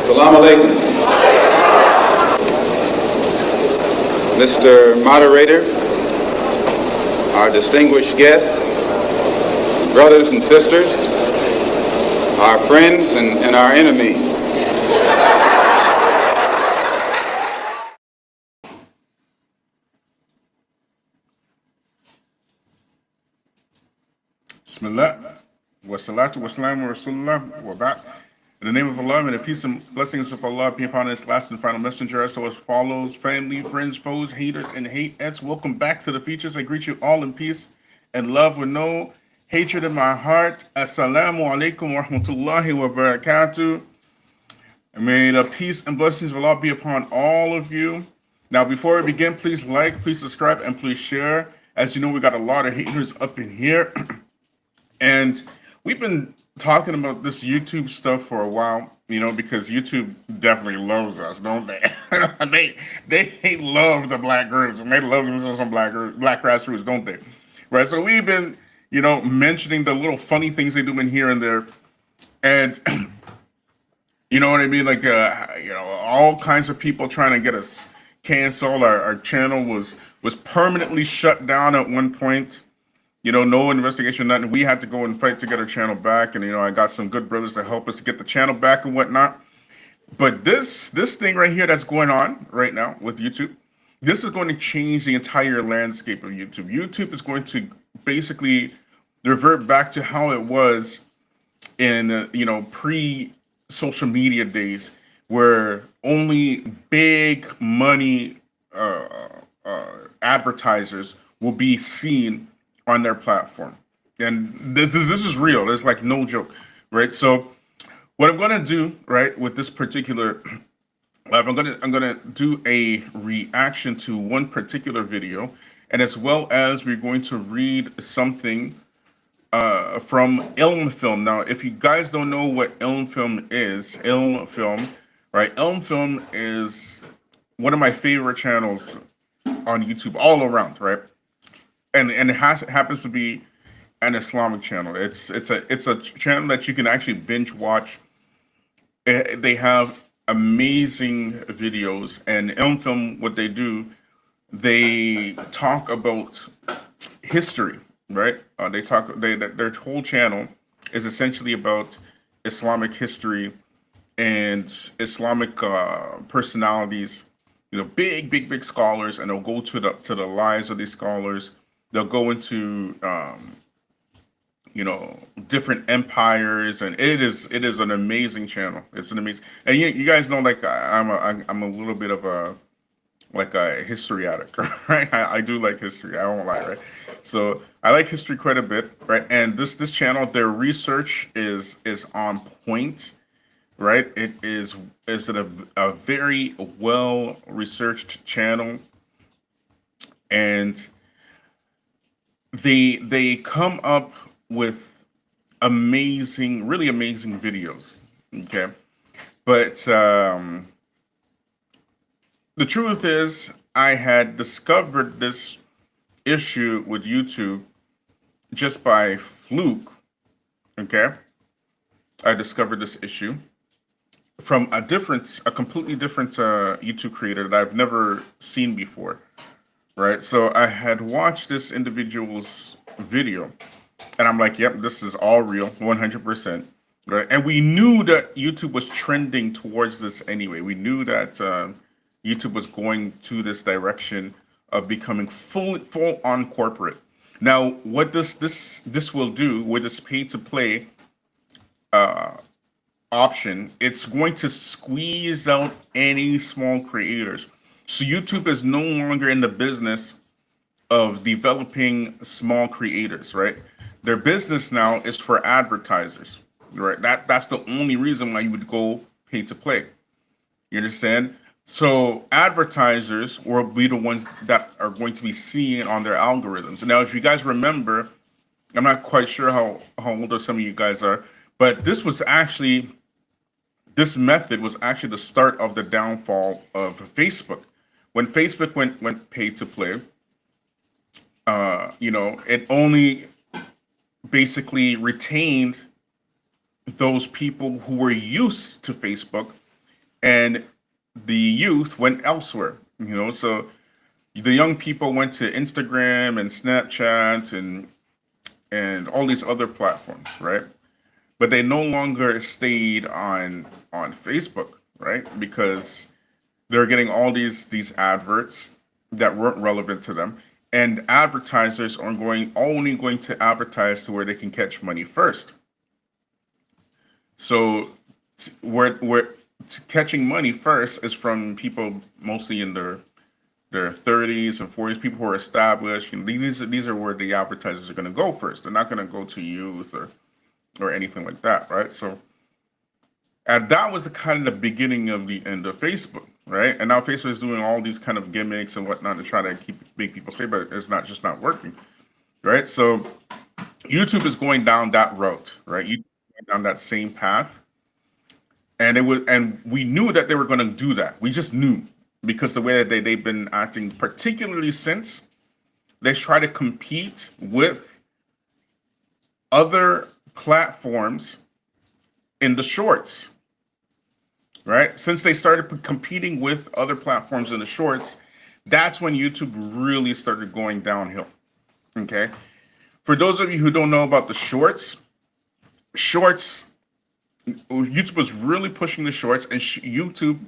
Assalamu alaikum. Mr. Moderator, our distinguished guests, brothers and sisters, our friends and our enemies. Bismillah, wa salatu wa salam wa rasulullah wa ba'd. In the name of Allah, may the peace and blessings of Allah be upon His last and final messenger. So as follows: family, friends, foes, haters, and hateettes, welcome back to the features. I greet you all in peace and love with no hatred in my heart. Assalamu alaikum wa rahmatullahi wa barakatuh. And may the peace and blessings of Allah be upon all of you. Now, before we begin, please like, please subscribe, and please share. As you know, we got a lot of haters up in here. And we've been talking about this YouTube stuff for a while, you know, because YouTube definitely loves us, don't they? they love the black groups, and they love some black grassroots, don't they? Right. So we've been, you know, mentioning the little funny things they do in here and there, and you know what I mean? Like, you know, all kinds of people trying to get us canceled. Our channel was permanently shut down at one point. You know, no investigation, nothing. We had to go and fight to get our channel back. And, you know, I got some good brothers to help us to get the channel back and whatnot. But this thing right here that's going on right now with YouTube, this is going to change the entire landscape of YouTube. YouTube is going to basically revert back to how it was in, you know, pre-social media days, where only big money advertisers will be seen on their platform. And this is real. It's like no joke, right? So what I'm going to do, right, with this particular live, I'm going to do a reaction to one particular video, and as well as we're going to read something from Ilm Film. Now, if you guys don't know what Ilm Film is, Ilm Film, right? Ilm Film is one of my favorite channels on YouTube all around, right? And it happens to be an Islamic channel. It's a channel that you can actually binge watch. They have amazing videos, and Ilm Film, what they do, they talk about history, right? Their whole channel is essentially about Islamic history and Islamic personalities. You know, big scholars, and they'll go to the lives of these scholars. They'll go into, you know, different empires, and it is an amazing channel. It's an amazing, and you guys know, like, I'm a little bit of a history addict, right? I do like history. I won't lie, right? So I like history quite a bit, right? And this channel, their research is on point, right? It is a very well researched channel, and they come up with really amazing videos. Okay, but the truth is, I had discovered this issue with YouTube just by fluke. Okay, I discovered this issue from a completely different YouTube creator that I've never seen before. Right, so I had watched this individual's video, and I'm like, yep, this is all real, 100%. Right, and we knew that YouTube was trending towards this anyway. We knew that YouTube was going to this direction of becoming full on corporate. Now, what this will do with this pay to play option, it's going to squeeze out any small creators. So YouTube is no longer in the business of developing small creators, right? Their business now is for advertisers, right? That's the only reason why you would go pay to play. You understand? So advertisers will be the ones that are going to be seen on their algorithms. Now, if you guys remember, I'm not quite sure how old some of you guys are, but this method was actually the start of the downfall of Facebook. When Facebook went pay to play, you know, it only basically retained those people who were used to Facebook and the youth went elsewhere. So the young people went to Instagram and Snapchat and all these other platforms, right? But they no longer stayed on Facebook, right? Because they're getting all these adverts that weren't relevant to them, and advertisers are only going to advertise to where they can catch money first. So where catching money first is from people mostly in their 30s and 40s, people who are established. These are where the advertisers are going to go first. They're not going to go to youth or anything like that, right? So, and that was the kind of the beginning of the end of Facebook, right? And now Facebook is doing all these kind of gimmicks and whatnot to try to make people say, but it's not working, right? So YouTube is going down that route, right? You down that same path, and we knew that they were going to do that. We just knew because the way that they've been acting, particularly since they try to compete with other platforms in the shorts, right? Since they started competing with other platforms in the shorts, that's when YouTube really started going downhill. Okay. For those of you who don't know about the shorts, YouTube was really pushing the shorts, and YouTube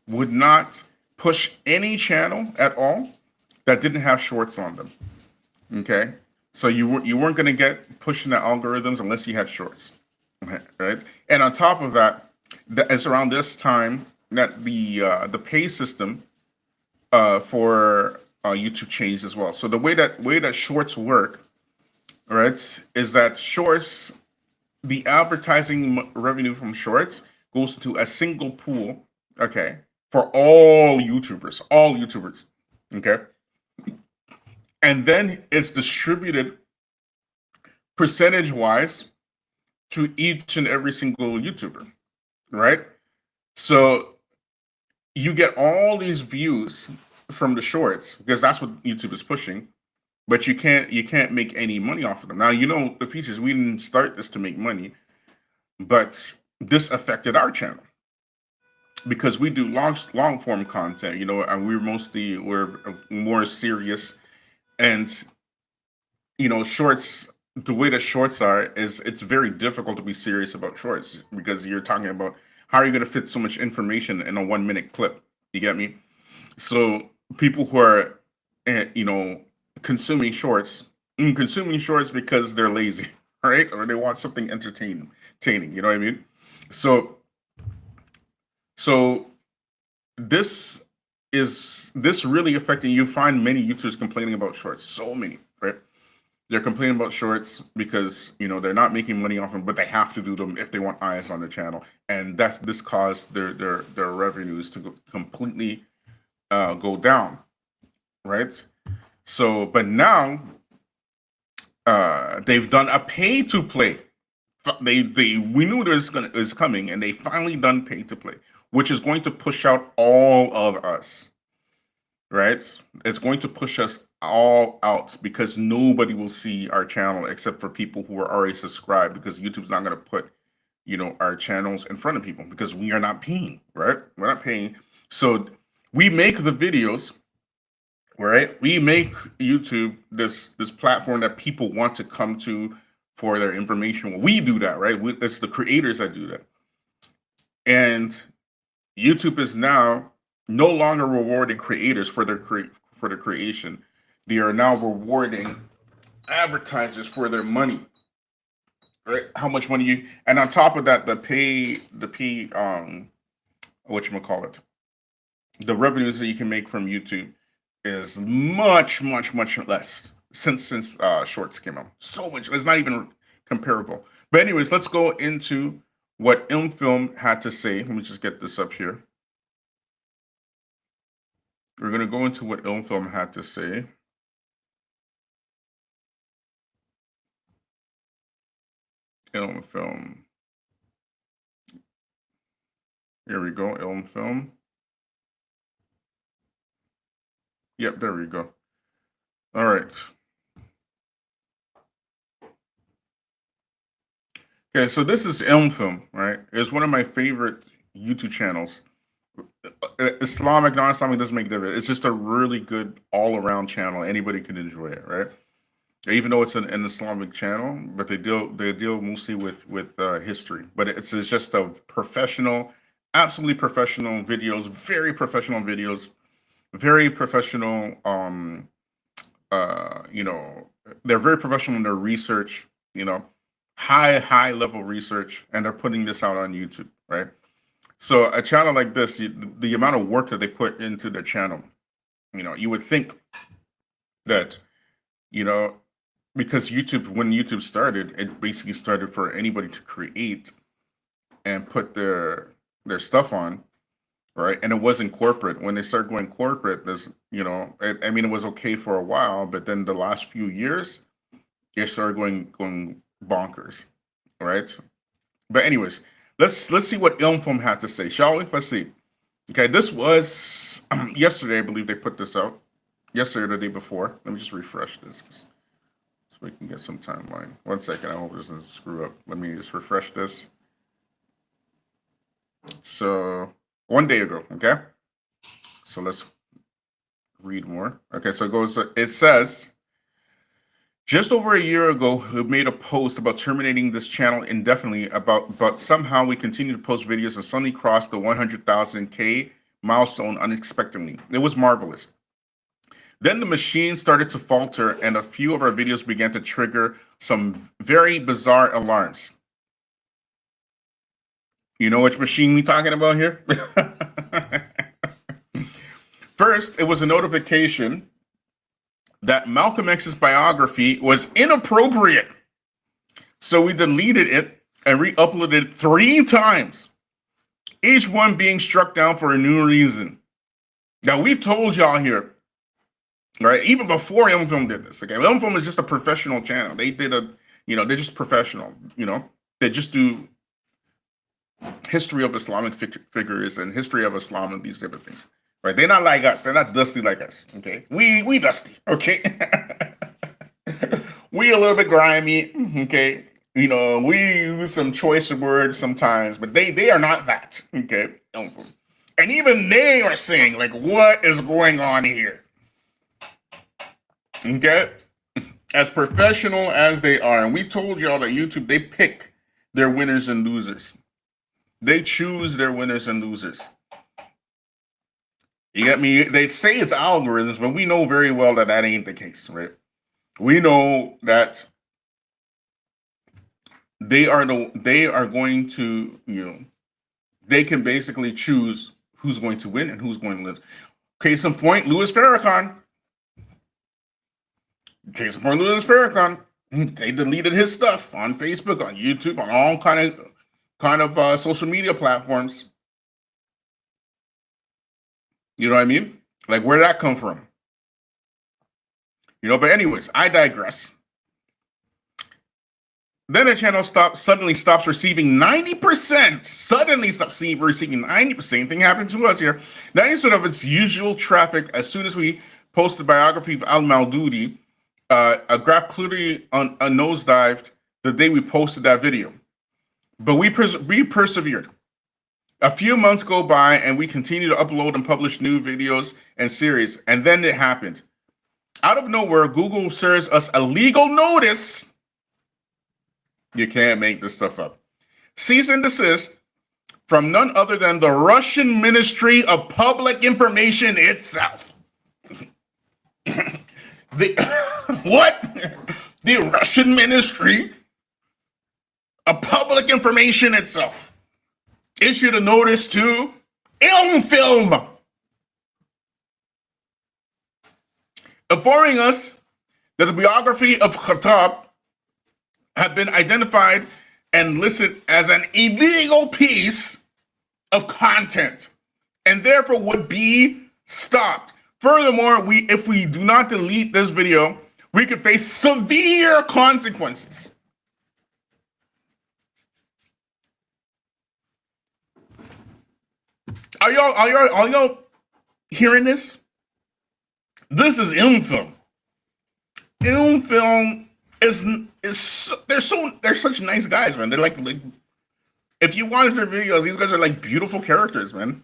would not push any channel at all that didn't have shorts on them. Okay. So you weren't going to get pushing the algorithms unless you had shorts. Right. And on top of that, it's around this time that the pay system for YouTube changed as well. So the way that shorts work, right, is that shorts, the advertising revenue from shorts goes to a single pool, okay, for all YouTubers, okay, and then it's distributed percentage wise to each and every single YouTuber, right? So you get all these views from the shorts because that's what YouTube is pushing, but you can't make any money off of them. Now, the features, we didn't start this to make money, but this affected our channel because we do long form content, and we're more serious, and shorts, the way that shorts are is it's very difficult to be serious about shorts because you're talking about how are you going to fit so much information in a 1 minute clip. You get me? So people who are consuming shorts because they're lazy, right? Or they want something entertaining, you know what I mean? So this really affecting, you find many YouTubers complaining about shorts, so many, right? They're complaining about shorts because they're not making money off them, but they have to do them if they want eyes on their channel, and this caused their revenues to completely go down, right? So, but now they've done a pay to play. We knew this is coming, and they finally done pay to play, which is going to push out all of us, right? It's going to push us all out because nobody will see our channel except for people who are already subscribed, because YouTube's not going to put our channels in front of people because we are not paying, right? We're not paying. So we make the videos, right? We make YouTube this platform that people want to come to for their information. We do that, right? It's the creators that do that. And YouTube is now no longer rewarding creators for their creation. They are now rewarding advertisers for their money, right? How much money and on top of that, the whatchamacallit, the revenues that you can make from YouTube is much less since shorts came out. So much, it's not even comparable. But anyways, let's go into what Ilmfilm had to say. Let me just get this up here. We're going to go into what Ilmfilm had to say. Ilmfilm. Here we go, Ilmfilm. Yep, there we go. All right. Okay, so this is Ilmfilm, right? It's one of my favorite YouTube channels, Islamic, non-Islamic doesn't make a difference. It's just a really good all-around channel. Anybody can enjoy it, right? Even though it's an Islamic channel, but they deal mostly with history. But it's just a professional, absolutely professional videos, very professional. You know, they're very professional in their research. You know, high level research, and they're putting this out on YouTube, right? So a channel like this, the amount of work that they put into their channel, you know, you would think that, you know, because YouTube, when YouTube started, it basically started for anybody to create and put their stuff on, right? And it wasn't corporate. When they started going corporate, there's, you know, I mean, it was okay for a while, but then the last few years, it started going bonkers, right? But anyways, let's see what Ilmfom had to say, shall we? Let's see. Okay, this was yesterday, I believe they put this out. Yesterday or the day before. Let me just refresh this so we can get some timeline. 1 second, I hope this doesn't screw up. Let me just refresh this. So 1 day ago, okay? So let's read more. Okay, so it says, just over a year ago, we made a post about terminating this channel indefinitely, but somehow we continue to post videos and suddenly crossed the 100,000K milestone unexpectedly. It was marvelous. Then the machine started to falter and a few of our videos began to trigger some very bizarre alarms. You know which machine we talking about here? First, it was a notification that Malcolm X's biography was inappropriate. So we deleted it and re-uploaded it 3 times, each one being struck down for a new reason. Now, we told y'all here, right, even before Ilmfom did this, okay? Ilmfom is just a professional channel. They did they're just professional, you know? They just do history of Islamic figures and history of Islam and these type of things. Right? They're not like us. They're not dusty like us. Okay, we dusty. Okay, we a little bit grimy. Okay, you know, we use some choice words sometimes, but they are not that. Okay, and even they are saying like, what is going on here? Okay, as professional as they are, and we told y'all that YouTube, they pick their winners and losers. They choose their winners and losers. You get me? They say it's algorithms, but we know very well that that ain't the case, right? We know that they are going to, you know, they can basically choose who's going to win and who's going to lose. Case in point, Louis Farrakhan. Case in point, Louis Farrakhan. They deleted his stuff on Facebook, on YouTube, on all kind of social media platforms. You know what I mean? Like, where did that come from? You know, but anyways, I digress. Then the channel suddenly stops receiving 90%. Suddenly stops receiving 90%. Same thing happened to us here. 90% of its usual traffic as soon as we post the biography of Al-Maududi. A graph clearly nosedived the day we posted that video. But we persevered. A few months go by and we continue to upload and publish new videos and series. And then it happened. Out of nowhere, Google serves us a legal notice. You can't make this stuff up. Cease and desist from none other than the Russian Ministry of Public Information itself. What? The Russian Ministry of Public Information itself issued a notice to Ilmfom, informing us that the biography of Khattab had been identified and listed as an illegal piece of content and therefore would be stopped. Furthermore, if we do not delete this video, we could face severe consequences. Are y'all hearing this? This is Ilmfom. Ilmfom they're such nice guys, man. They're like if you watch their videos, these guys are like beautiful characters, man.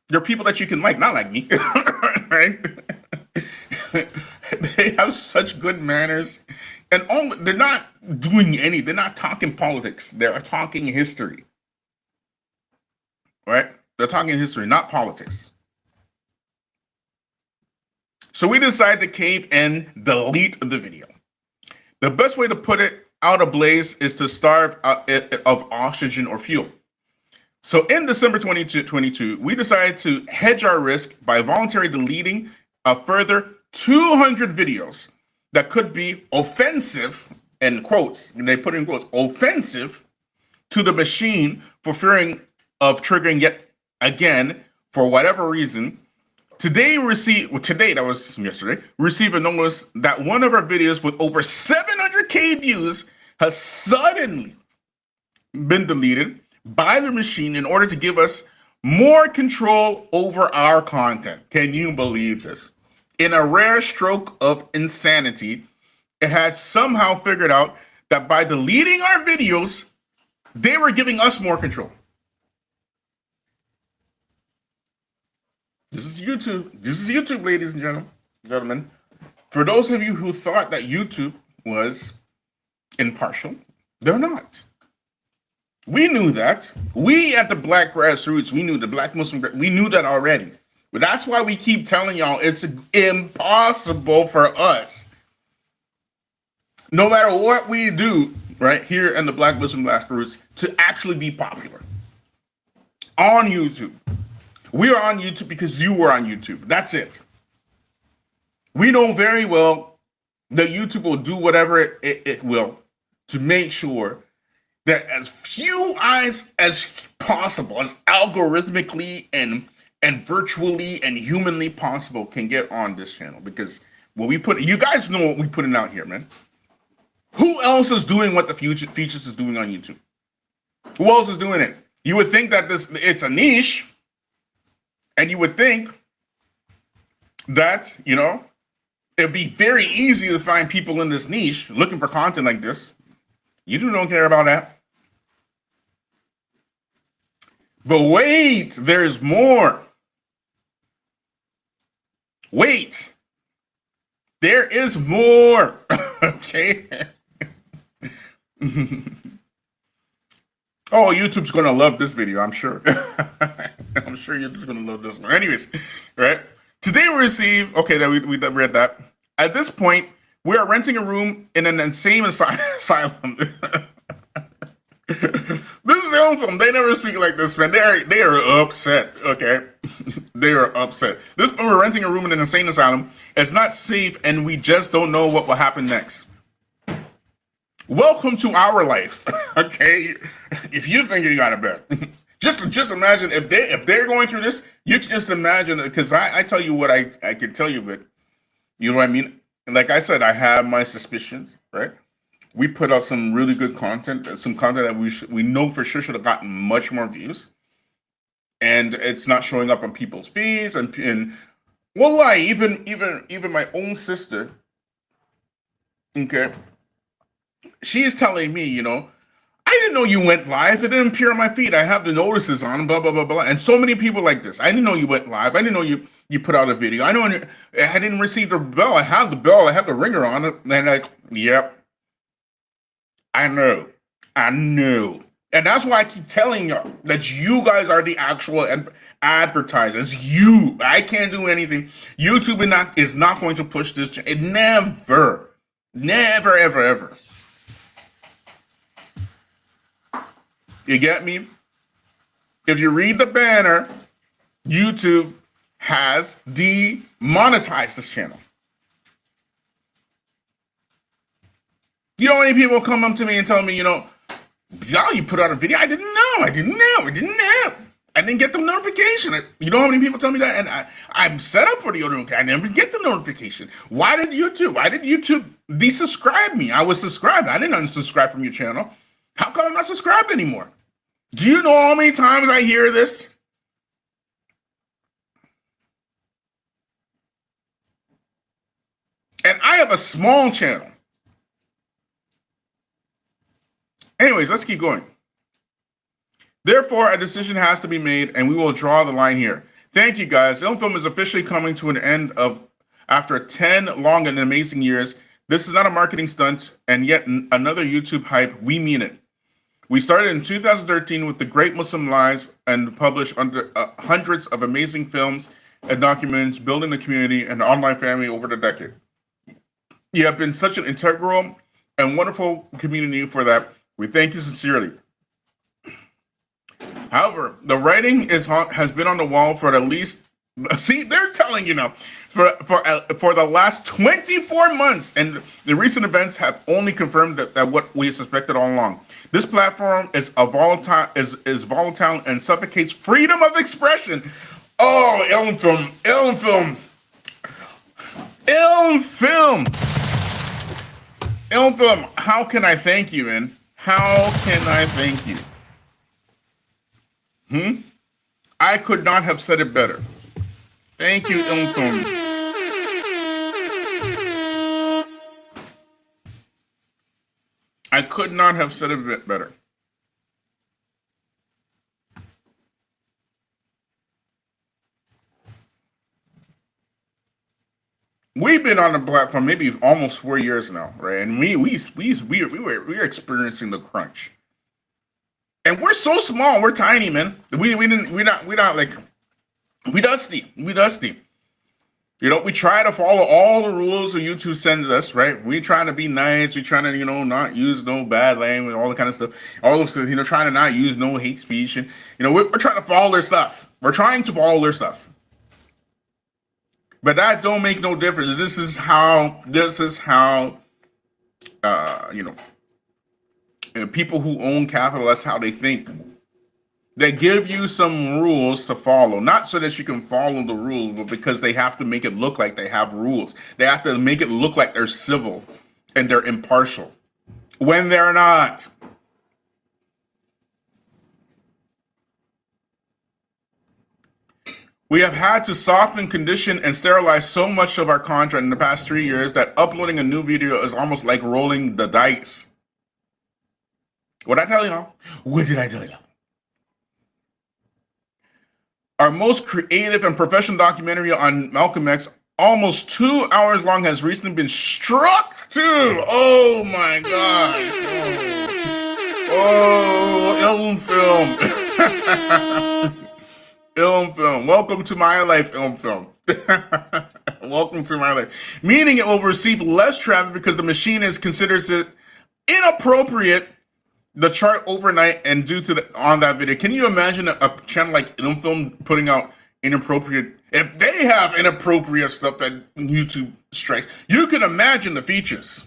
They're people that you can like, not like me, right? They have such good manners, and they're not doing any. They're not talking politics. They're talking history, right? They're talking history, not politics. So we decided to cave and delete the video. The best way to put it out ablaze is to starve it of oxygen or fuel. So in December 2022, we decided to hedge our risk by voluntarily deleting a further 200 videos that could be offensive, in quotes, and they put in quotes, offensive to the machine for fearing of triggering yet again, for whatever reason. Today, that was yesterday, received a notice that one of our videos with over 700K views has suddenly been deleted by the machine in order to give us more control over our content. Can you believe this? In a rare stroke of insanity, it had somehow figured out that by deleting our videos, they were giving us more control. This is YouTube. This is YouTube, ladies and gentlemen. For those of you who thought that YouTube was impartial, they're not. We knew that. We at the Black Grassroots, we knew the Black Muslim, we knew that already. But that's why we keep telling y'all it's impossible for us. No matter what we do, right here in the Black Muslim Grassroots, to actually be popular on YouTube. We are on YouTube because you were on YouTube. That's it. We know very well that YouTube will do whatever it will to make sure that as few eyes as possible, as algorithmically and virtually and humanly possible, can get on this channel. Because what we put, you guys know what we putting out here, man. Who else is doing what the Features is doing on YouTube? Who else is doing it? You would think that it's a niche. And you would think that, it'd be very easy to find people in this niche looking for content like this. YouTube don't care about that. But wait, there's more. Wait. There is more. Okay. Oh, YouTube's going to love this video, I'm sure. I'm sure YouTube's going to love this one. Anyways, right? Today we receive, okay, that we read that. At this point, we are renting a room in an insane asylum. This is their own film. They never speak like this, man. They are upset, okay? They are upset. We're renting a room in an insane asylum. It's not safe, and we just don't know what will happen next. Welcome to our life, okay? If you think you got it bad, just imagine if they're going through this. You can just imagine, because I tell you what I can tell you, but you know what I mean. Like I said, I have my suspicions, right? We put out some really good content, some content that we know for sure should have gotten much more views, and it's not showing up on people's feeds. And well, even my own sister, okay. She is telling me, I didn't know you went live. It didn't appear on my feed. I have the notices on, blah, blah, blah, blah. And so many people like this. I didn't know you went live. I didn't know you put out a video. I didn't receive the bell. I have the bell. I have the ringer on it. And like, yep. I know. And that's why I keep telling y'all that you guys are the actual advertisers. I can't do anything. YouTube is not going to push this. It never, ever, ever. You get me? If you read the banner, YouTube has demonetized this channel. You know how many people come up to me and tell me, y'all, you put out a video? I didn't know. I didn't get the notification. You know how many people tell me that? And I'm set up for the notification. I never get the notification. Why did YouTube desubscribe me? I was subscribed. I didn't unsubscribe from your channel. How come I'm not subscribed anymore? Do you know how many times I hear this? And I have a small channel. Anyways, let's keep going. Therefore, a decision has to be made, and we will draw the line here. Thank you, guys. Film is officially coming to an end after 10 long and amazing years. This is not a marketing stunt, and yet another YouTube hype. We mean it. We started in 2013 with The Great Muslim Lies and published under hundreds of amazing films and documents, building the community and online family over the decade. You have been such an integral and wonderful community for that. We thank you sincerely. However, the writing has been on the wall for at least, see, they're telling you now, for the last 24 months, and the recent events have only confirmed that what we suspected all along. This platform is volatile and suffocates freedom of expression. Oh, Ilm Film. How can I thank you, man? How can I thank you? I could not have said it better. Thank you, Ilm. I could not have said it better. We've been on the platform maybe almost 4 years now, right? And we're experiencing the crunch. And we're so small, we're tiny, man. We're not like, we dusty. You know, we try to follow all the rules that YouTube sends us, right? We trying to be nice. We trying to, not use no bad language, all the kind of stuff. All those things, trying to not use no hate speech. And, we're trying to follow their stuff. We're trying to follow their stuff. But that don't make no difference. This is how, people who own capital, that's how they think. They give you some rules to follow, not so that you can follow the rules, but because they have to make it look like they have rules. They have to make it look like they're civil and they're impartial when they're not. We have had to soften, condition, and sterilize so much of our content in the past 3 years that uploading a new video is almost like rolling the dice. What did I tell you? What did I tell you? Our most creative and professional documentary on Malcolm X, almost 2 hours long, has recently been struck too. Oh my God. Oh, Ilm Film. Ilm Film. Welcome to my life, Ilm Film. Welcome to my life. Meaning it will receive less traffic because the machine considers it inappropriate the chart overnight and due to on that video. Can you imagine a channel like Ilm Film putting out inappropriate, if they have inappropriate stuff that YouTube strikes, you can imagine the features.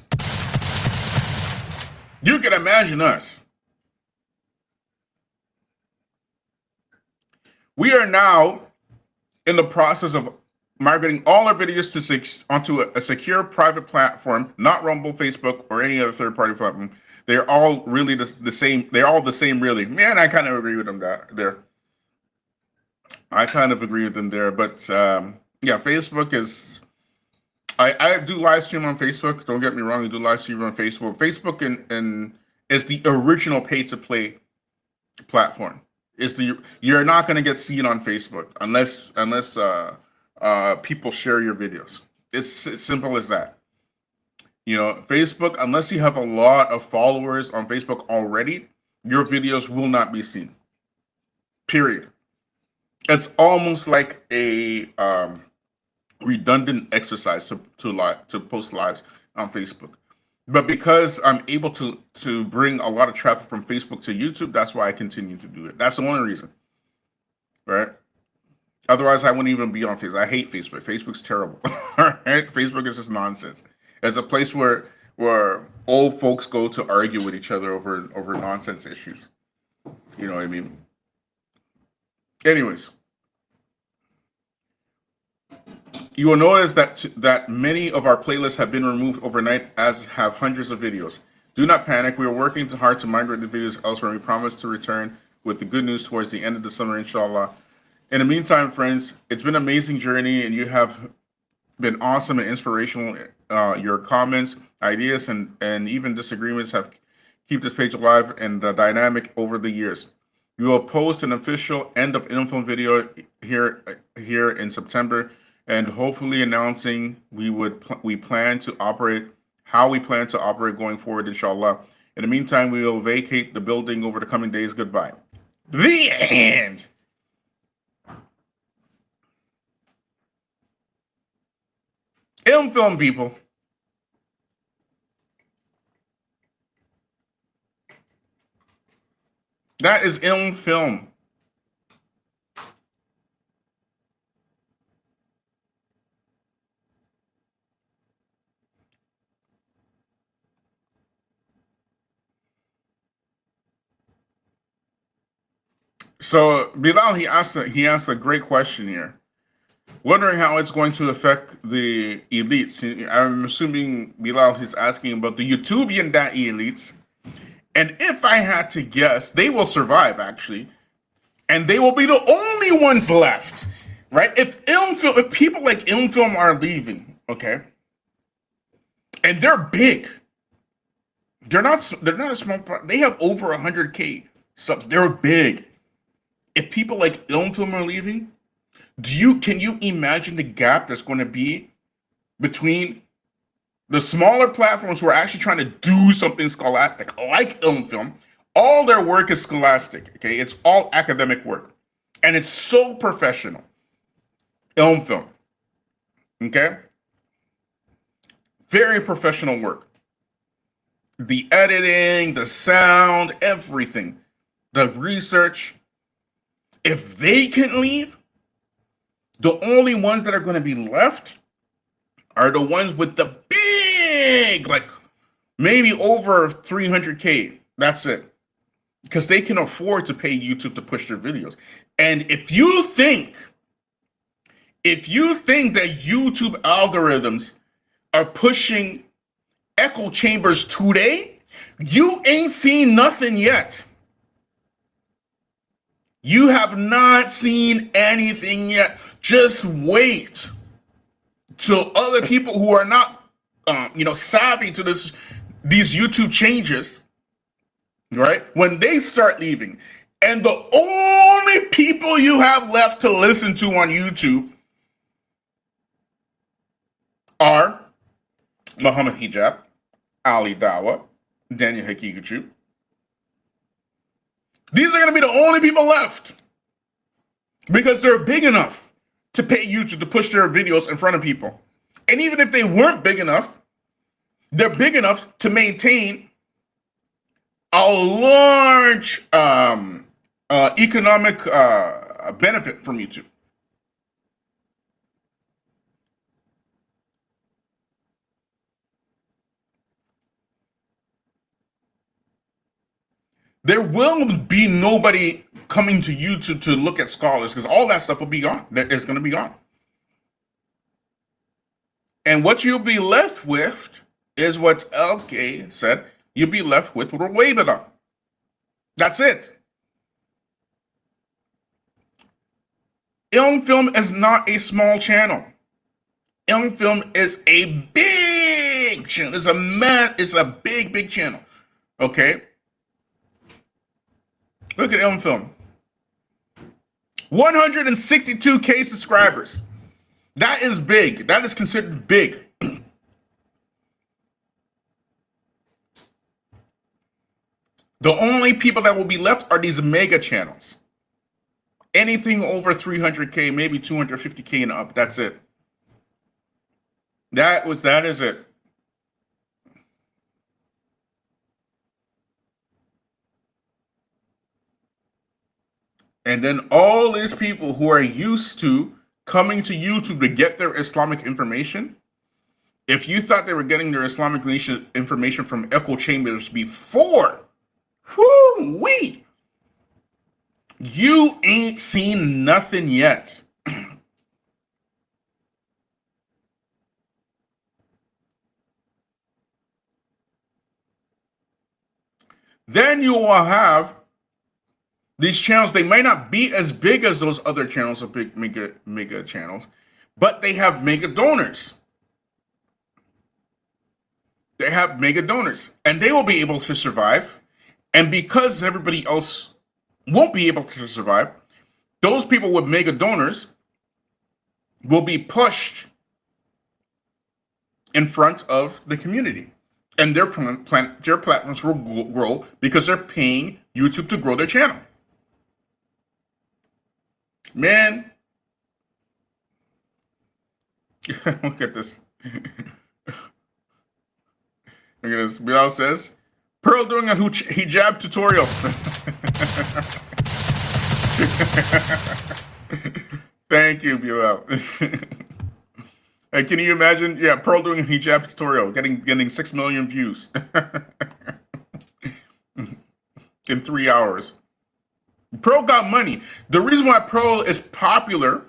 You can imagine us. We are now in the process of migrating all our videos onto a secure private platform, not Rumble, Facebook, or any other third-party platform. They're all really the same. They're all the same, really. Man, I kind of agree with them there. I kind of agree with them there. But yeah, Facebook is. I do live stream on Facebook. Don't get me wrong. I do live stream on Facebook. Facebook and is the original pay-to-play platform. You're not going to get seen on Facebook unless people share your videos. It's as simple as that. Facebook, unless you have a lot of followers on Facebook already, your videos will not be seen. Period. It's almost like a redundant exercise to post lives on Facebook. But because I'm able to bring a lot of traffic from Facebook to YouTube, that's why I continue to do it. That's the only reason, right? Otherwise, I wouldn't even be on Facebook. I hate Facebook. Facebook's terrible. Right? Facebook is just nonsense. It's a place where old folks go to argue with each other over nonsense issues. You know what I mean? Anyways, you will notice that many of our playlists have been removed overnight, as have hundreds of videos. Do not panic. We are working hard to migrate the videos elsewhere. We promise to return with the good news towards the end of the summer, inshallah. In the meantime, friends, it's been an amazing journey, and you have been awesome and inspirational. Your comments, ideas, and even disagreements have keep this page alive and dynamic over the years. We will post an official end of Ilm Film video here here in September, and hopefully announcing we plan to operate how we plan to operate going forward, inshallah. In the meantime, we will vacate the building over the coming days. Goodbye. The end. Film people. That is film. So Bilal, he asked a great question here, wondering how it's going to affect the elites. I'm assuming Bilal is asking about the YouTubian elites, and if I had to guess, they will survive actually, and they will be the only ones left, right? If people like Ilmfilm are leaving, okay, and they're big, they're not a small. They have over 100K subs. They're big. If people like Ilmfilm are leaving, can you imagine the gap that's going to be between the smaller platforms who are actually trying to do something scholastic, like Ilmfilm? All their work is scholastic, okay? It's all academic work, and it's so professional. Ilmfilm, okay? Very professional work. The editing, the sound, everything, the research. If they can leave, the only ones that are going to be left are the ones with the big, like maybe over 300K. That's it. Because they can afford to pay YouTube to push their videos. And if you think that YouTube algorithms are pushing echo chambers today, you ain't seen nothing yet. You have not seen anything yet. Just wait till other people who are not, savvy to these YouTube changes, right? When they start leaving, and the only people you have left to listen to on YouTube are Muhammad Hijab, Ali Dawa, Daniel Hakikachu. These are going to be the only people left because they're big enough to pay YouTube to push their videos in front of people. And even if they weren't big enough, they're big enough to maintain a large economic benefit from YouTube. There will be nobody coming to YouTube to look at scholars because all that stuff will be gone. It's going to be gone. And what you'll be left with is what LK said. You'll be left with Ruwaybida. That's it. Ilmfilm is not a small channel. Ilmfilm is a big channel. It's a big channel. Okay? Look at Ilmfilm. 162K subscribers. That is big. That is considered big. The only people that will be left are these mega channels. Anything over 300K, maybe 250K and up. That's it. That is it. And then all these people who are used to coming to YouTube to get their Islamic information, if you thought they were getting their Islamic information from echo chambers before, whoo-wee, you ain't seen nothing yet. Then you will have these channels. They might not be as big as those other channels, of big mega channels, but they have mega donors. They have mega donors, and they will be able to survive. And because everybody else won't be able to survive, those people with mega donors will be pushed in front of the community. And their platforms will grow because they're paying YouTube to grow their channel. Man, look at this. Look at this. Bilal says, Pearl doing a hijab tutorial. Thank you, Bilal. Hey, can you imagine? Yeah, Pearl doing a hijab tutorial, getting 6 million views in 3 hours. Pearl got money. The reason why Pearl is popular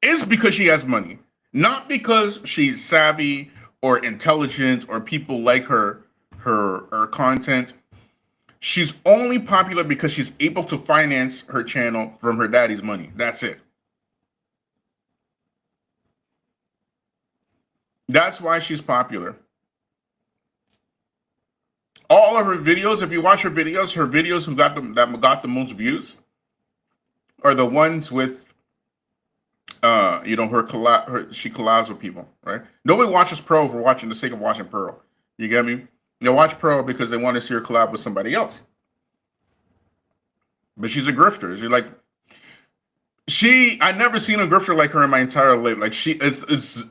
is because she has money, not because she's savvy or intelligent or people like her content. She's only popular because she's able to finance her channel from her daddy's money. That's it. That's why she's popular. All of her videos, if you watch her videos who got the most views are the ones with she collabs with people, right? Nobody watches Pearl for watching the sake of watching Pearl. You get me? They watch Pearl because they want to see her collab with somebody else. But she's a grifter. She's like, I never seen a grifter like her in my entire life. Like she is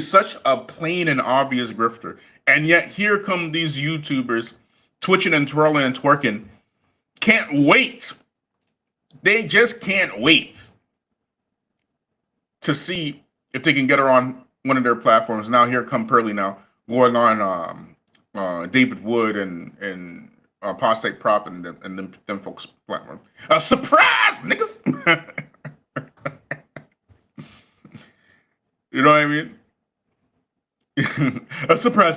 such a plain and obvious grifter. And yet here come these YouTubers twitching and twirling and twerking. Can't wait. They just can't wait to see if they can get her on one of their platforms. Now here come Pearly now going on David Wood and Apostate Prophet and them folks' platform. A surprise, niggas! You know what I mean? A surprise.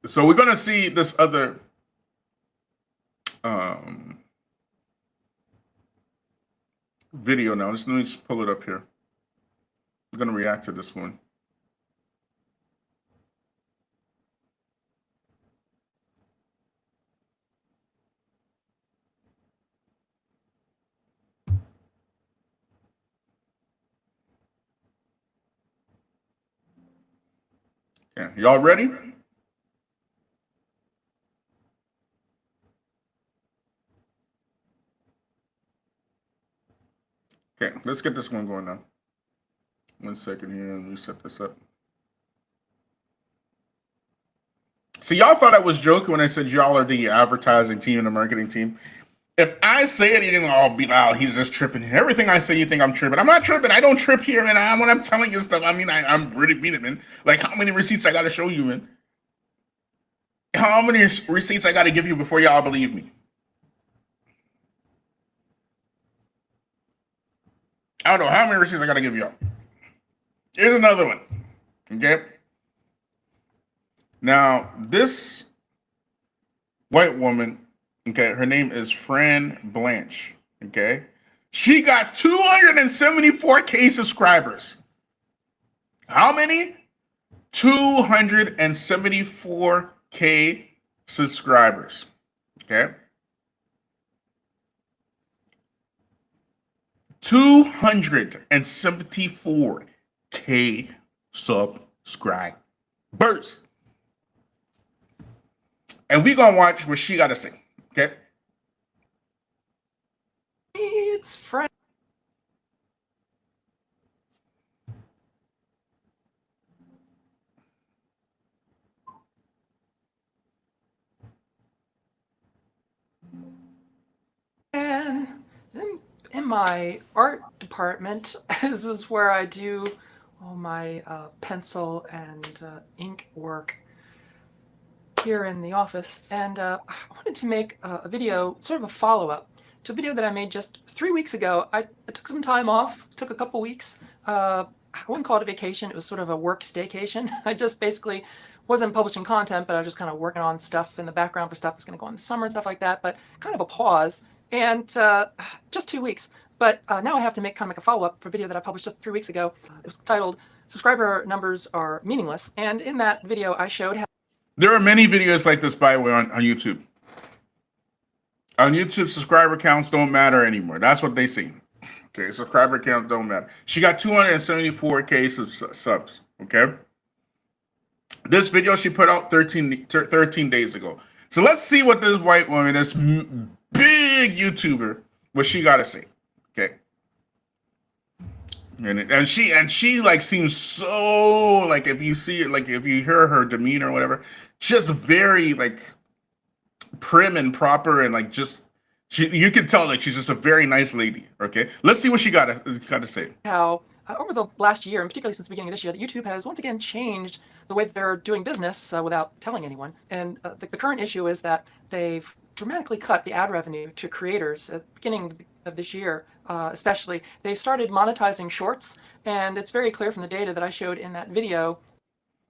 So we're gonna see this other video now. Let me just pull it up here. I'm gonna react to this one. Okay, y'all ready? Okay, let's get this one going now. 1 second here, let me set this up. So y'all thought I was joking when I said y'all are the advertising team and the marketing team. If I say it, you didn't all be loud. He's just tripping. Everything I say, you think I'm tripping. I'm not tripping. I don't trip here, man. When I'm telling you stuff, I mean, I'm really mean it, man. Like, how many receipts I got to show you, man? How many receipts I got to give you before y'all believe me? I don't know how many receipts I got to give y'all. Here's another one. Okay. Now, this white woman, okay, her name is Fran Blanche, okay? She got 274K subscribers. How many? 274K subscribers, okay? 274K subscribers. And we gonna watch what she gotta say, okay? It's Fran. And in my art department, this is where I do all my pencil and ink work here in the office. And I wanted to make a video, sort of a follow-up to a video that I made just 3 weeks ago. I took some time off, took a couple weeks. I wouldn't call it a vacation, it was sort of a work staycation. I just basically wasn't publishing content, but I was just kind of working on stuff in the background for stuff that's going to go in the summer and stuff like that, but kind of a pause. And just 2 weeks. But now I have to make a follow-up for a video that I published just 3 weeks ago. It was titled, Subscriber Numbers Are Meaningless. And in that video, I showed how... There are many videos like this, by the way, on YouTube. On YouTube, subscriber counts don't matter anymore. That's what they say. Okay, subscriber count don't matter. She got 274K subs. Okay. This video she put out 13 days ago. So let's see what this white woman, this big YouTuber, what she got to say. Okay. And she like seems so like, if you see it, like if you hear her demeanor or whatever, just very like prim and proper, and like just you can tell like she's just a very nice lady. Okay, let's see what she got to say. How over the last year, and particularly since the beginning of this year, that YouTube has once again changed the way that they're doing business without telling anyone. And the current issue is that they've dramatically cut the ad revenue to creators at the beginning of this year. Especially, they started monetizing shorts, and it's very clear from the data that I showed in that video.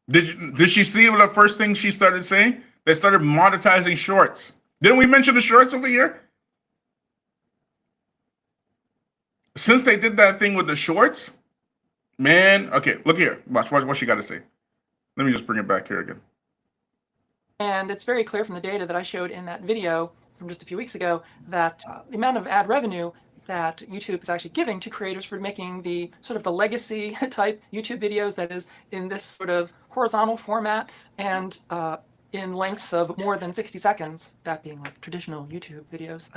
Did she see the first thing she started saying? They started monetizing shorts. Didn't we mention the shorts over here? Since they did that thing with the shorts, man. Okay, look here. Watch what she got to say. Let me just bring it back here again. And it's very clear from the data that I showed in that video from just a few weeks ago that the amount of ad revenue that YouTube is actually giving to creators for making the sort of the legacy type YouTube videos, that is in this sort of horizontal format and in lengths of more than 60 seconds, that being like traditional YouTube videos,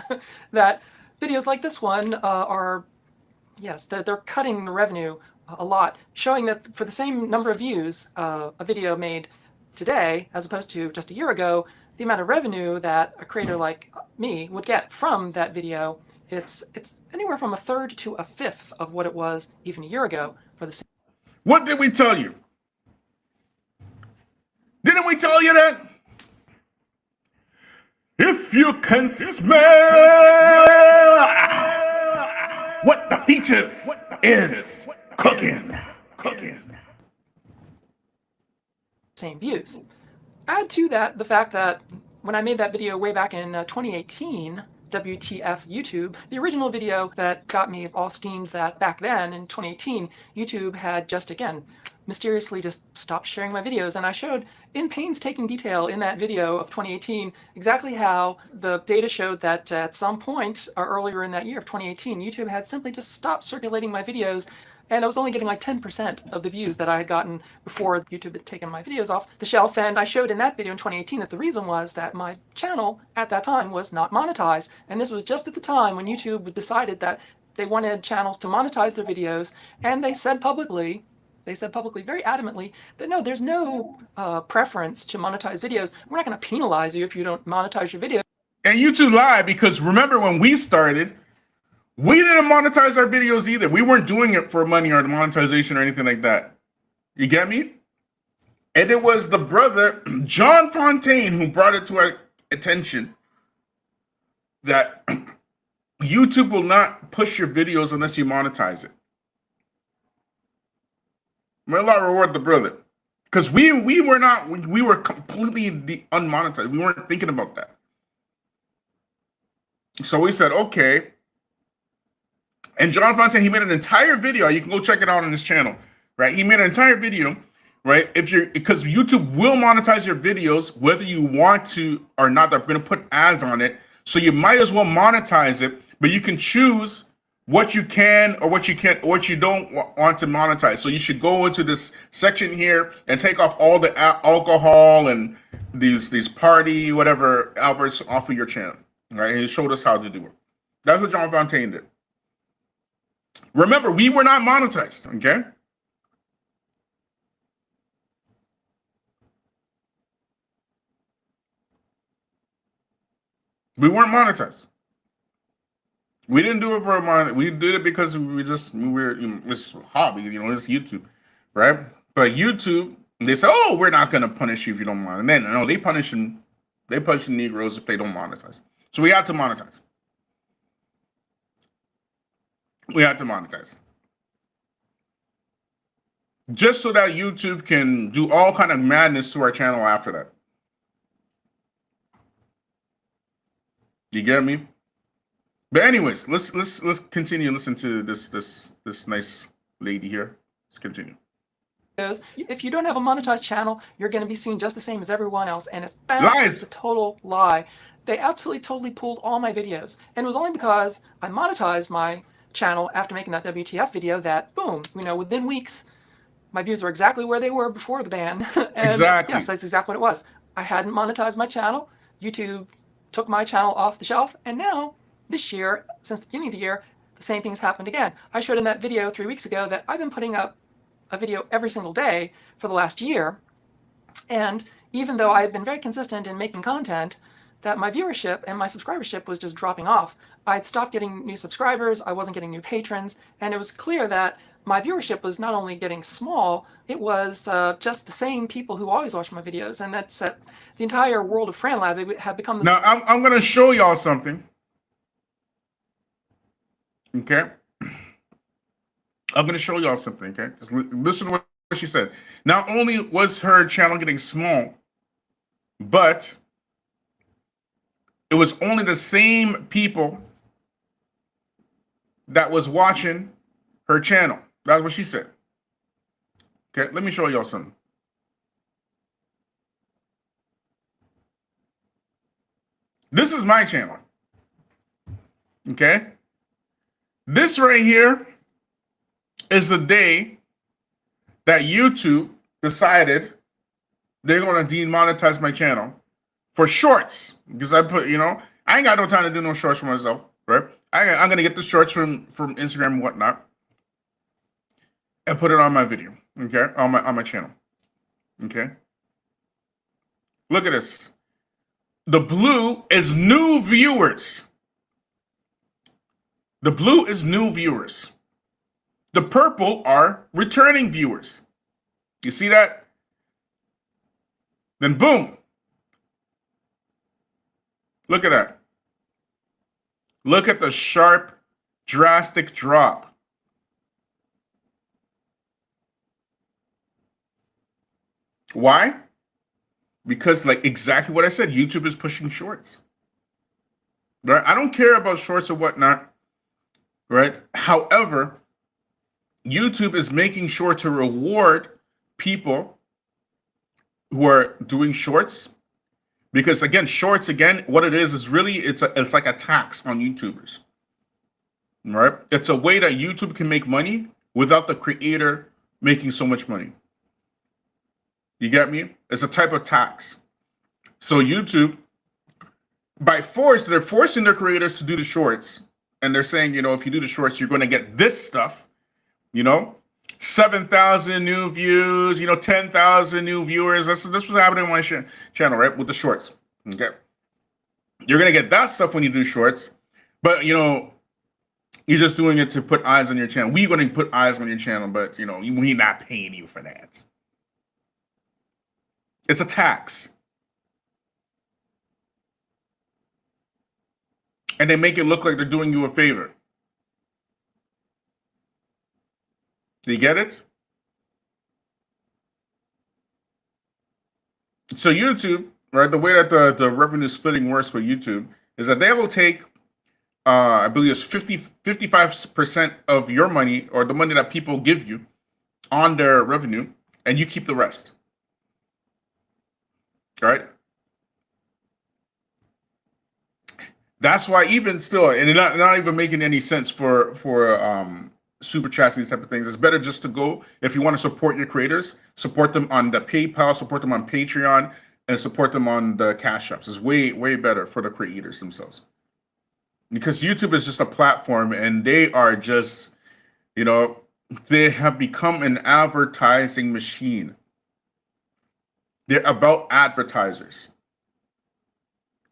that videos like this one are, yes, they're cutting the revenue a lot, showing that for the same number of views a video made today as opposed to just a year ago, the amount of revenue that a creator like me would get from that video, it's anywhere from a third to a fifth of what it was even a year ago for the same. What did we tell you? Didn't we tell you that? If you can smell what the features is cooking. Same views. Add to that the fact that when I made that video way back in 2018, WTF YouTube, the original video that got me all steamed, that back then in 2018, YouTube had just again mysteriously just stopped sharing my videos, and I showed in painstaking detail in that video of 2018 exactly how the data showed that at some point earlier in that year of 2018, YouTube had simply just stopped circulating my videos, and I was only getting like 10% of the views that I had gotten before YouTube had taken my videos off the shelf. And I showed in that video in 2018 that the reason was that my channel at that time was not monetized, and this was just at the time when YouTube decided that they wanted channels to monetize their videos, and they said publicly very adamantly that no, there's no preference to monetize videos. We're not going to penalize you if you don't monetize your videos. And YouTube lied, because remember when we started, we didn't monetize our videos either. We weren't doing it for money or monetization or anything like that. You get me? And it was the brother, John Fontaine, who brought it to our attention that YouTube will not push your videos unless you monetize it. May Allah reward the brother. Because we were completely unmonetized. We weren't thinking about that. So we said, okay. And John Fontaine, he made an entire video. You can go check it out on his channel, right? He made an entire video, right? Because YouTube will monetize your videos, whether you want to or not. They're going to put ads on it. So you might as well monetize it, but you can choose what you can or what you can't, or what you don't want to monetize. So you should go into this section here and take off all the alcohol and these party, whatever, adverts off of your channel, right? And he showed us how to do it. That's what John Fontaine did. Remember, we were not monetized, okay? We weren't monetized. We didn't do it for a money. We did it because it's a hobby, it's YouTube, right? But YouTube, they say, oh, we're not going to punish you if you don't monetize. And then, no, they punish Negroes if they don't monetize. So we had to monetize. We had to monetize. Just so that YouTube can do all kind of madness to our channel after that. You get me? But anyways, let's continue listening to this nice lady here. Let's continue. If you don't have a monetized channel, you're going to be seen just the same as everyone else, and it's lies. A total lie. They absolutely totally pulled all my videos, and it was only because I monetized my channel after making that WTF video that, boom, within weeks, my views are exactly where they were before the ban. And Exactly. yes, that's exactly what it was. I hadn't monetized my channel. YouTube took my channel off the shelf. And now, this year, since the beginning of the year, the same thing's happened again. I showed in that video 3 weeks ago that I've been putting up a video every single day for the last year. And even though I've been very consistent in making content, that my viewership and my subscribership was just dropping off. I'd stopped getting new subscribers, I wasn't getting new patrons, and it was clear that my viewership was not only getting small, it was just the same people who always watch my videos, and that's the entire world of FranLab had become this. Now I'm going to show y'all something. Okay, I'm going to show y'all something. Okay, just listen to what she said. Not only was her channel getting small, but it was only the same people that was watching her channel. That's what she said. Okay, let me show y'all something. This is my channel. Okay, this right here is the day that YouTube decided they're going to demonetize my channel for shorts, because I put, I ain't got no time to do no shorts for myself, right? I'm going to get the shorts from Instagram and whatnot and put it on my video, okay, on my channel, okay? Look at this. The blue is new viewers. The blue is new viewers. The purple are returning viewers. You see that? Then boom. Look at that. Look at the sharp, drastic drop. Why? Because, like, exactly what I said, YouTube is pushing shorts. Right? I don't care about shorts or whatnot. Right? However, YouTube is making sure to reward people who are doing shorts. Because again, shorts, what it is really it's like a tax on YouTubers. Right? It's a way that YouTube can make money without the creator making so much money. You get me? It's a type of tax. So YouTube, by force, they're forcing their creators to do the shorts. And they're saying, if you do the shorts, you're going to get this stuff, 7,000 new views, 10,000 new viewers. This was happening on my channel, right? With the shorts. Okay. You're going to get that stuff when you do shorts. But, you're just doing it to put eyes on your channel. We're going to put eyes on your channel, but, we're not paying you for that. It's a tax. And they make it look like they're doing you a favor. Do you get it? So YouTube, right, the way that the revenue splitting works with YouTube is that they will take, I believe it's 55% of your money, or the money that people give you on their revenue, and you keep the rest. Right? That's why even still, and not even making any sense for super chats and these type of things. It's better just to go, if you want to support your creators, support them on the PayPal, support them on Patreon, and support them on the Cash Apps. It's way, way better for the creators themselves. Because YouTube is just a platform, and they are just, they have become an advertising machine. They're about advertisers.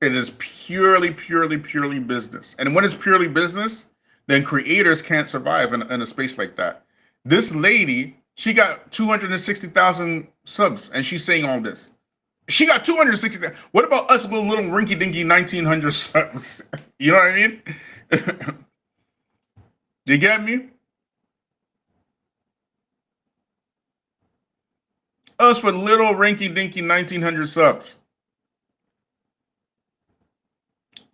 It is purely business. And when it's purely business, then creators can't survive in a space like that. This lady, she got 260,000 subs, and she's saying all this. She got 260,000. What about us with little rinky-dinky 1,900 subs? You know what I mean? You get me? Us with little rinky-dinky 1,900 subs.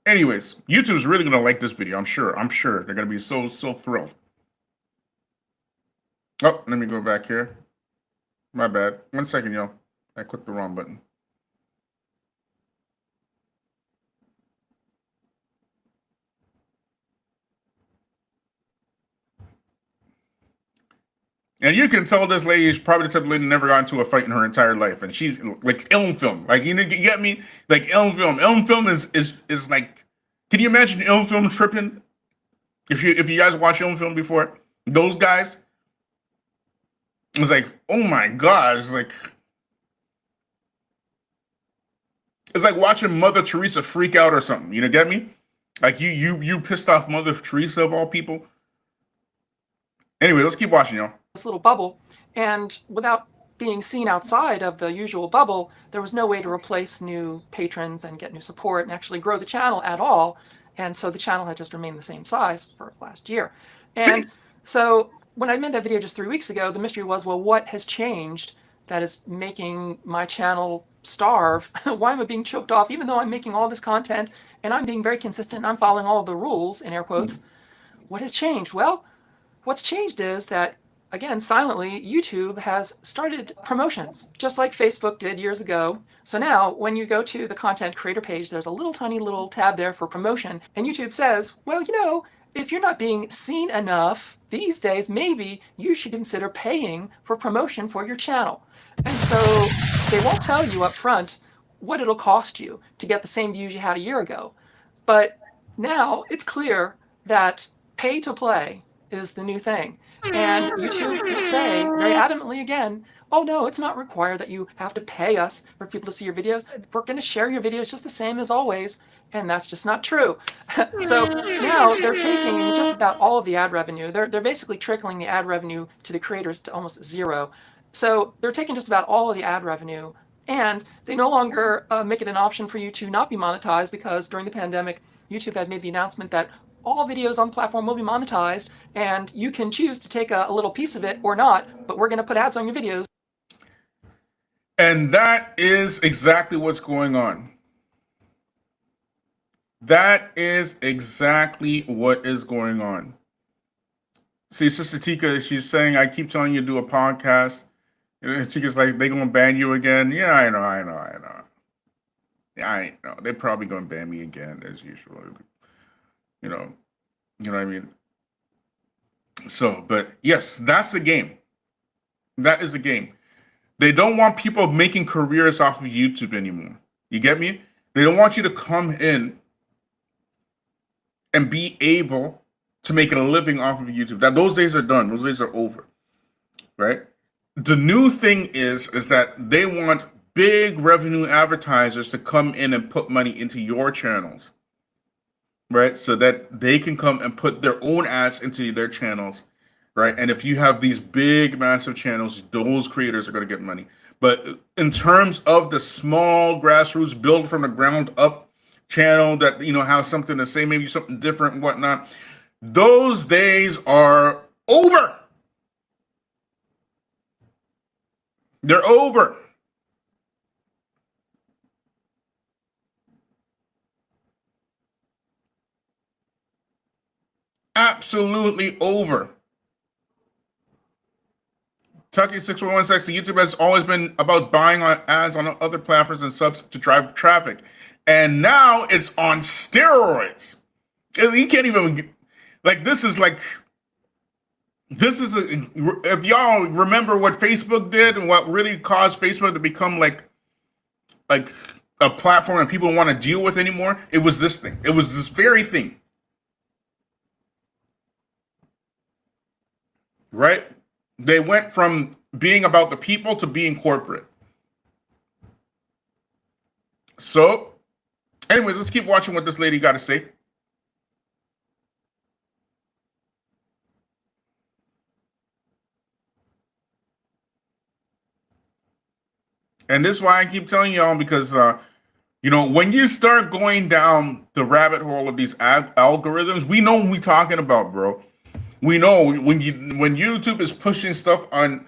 Anyways, YouTube's really gonna like this video. I'm sure. They're gonna be so thrilled. Oh, let me go back here. My bad. 1 second, yo. I clicked the wrong button. And you can tell this lady is probably the type of lady who never got into a fight in her entire life, and she's like Ilm Film, like you get me, like Ilm Film. Ilm Film is like, can you imagine Ilm Film tripping? If you guys watch Ilm Film before, those guys, it's like, oh my god, it's like watching Mother Teresa freak out or something. You know, get me? Like you pissed off Mother Teresa of all people. Anyway, let's keep watching, y'all. This little bubble, and without being seen outside of the usual bubble, there was no way to replace new patrons and get new support and actually grow the channel at all. And so the channel has just remained the same size for last year. And so when I made that video just 3 weeks ago, the mystery was, well, what has changed that is making my channel starve? Why am I being choked off, even though I'm making all this content and I'm being very consistent and I'm following all of the rules, in air quotes? What has changed? Well, what's changed is that, again, silently, YouTube has started promotions, just like Facebook did years ago. So now, when you go to the content creator page, there's a little tiny little tab there for promotion, and YouTube says, well, you know, if you're not being seen enough these days, maybe you should consider paying for promotion for your channel. And so they won't tell you up front what it'll cost you to get the same views you had a year ago. But now it's clear that pay to play is the new thing. And YouTube will say very adamantly again, oh no, it's not required that you have to pay us for people to see your videos. We're going to share your videos just the same as always. And that's just not true. So now they're taking just about all of the ad revenue. They're basically trickling the ad revenue to the creators to almost zero. So they're taking just about all of the ad revenue, and they no longer make it an option for you to not be monetized, because during the pandemic, YouTube had made the announcement that all videos on the platform will be monetized, and you can choose to take a little piece of it or not, but we're going to put ads on your videos. And that is exactly what's going on. That is exactly what is going on. See, Sister Tika, she's saying, I keep telling you to do a podcast. And Tika's like, they gonna ban you again? Yeah, I know. Yeah, I know. They're probably gonna ban me again as usual. You know what I mean? So, but yes, that's the game. That is the game. They don't want people making careers off of YouTube anymore. You get me? They don't want you to come in and be able to make a living off of YouTube. That those days are done. Those days are over, right? The new thing is that they want big revenue advertisers to come in and put money into your channels, right? So that they can come and put their own ads into their channels, right? And if you have these big, massive channels, those creators are going to get money. But in terms of the small grassroots build from the ground up channel that, you know, have something to say, maybe something different and whatnot, those days are over. They're over. Absolutely over. Tucky611 YouTube has always been about buying on ads on other platforms and subs to drive traffic. And now it's on steroids. You can't even, like, this is if y'all remember what Facebook did and what really caused Facebook to become like a platform that people want to deal with anymore, it was this thing. It was this very thing. Right? They went from being about the people to being corporate. So, anyways, let's keep watching what this lady got to say. And this is why I keep telling y'all, because, you know, when you start going down the rabbit hole of these algorithms, we know what we're talking about, bro. We know when YouTube is pushing stuff on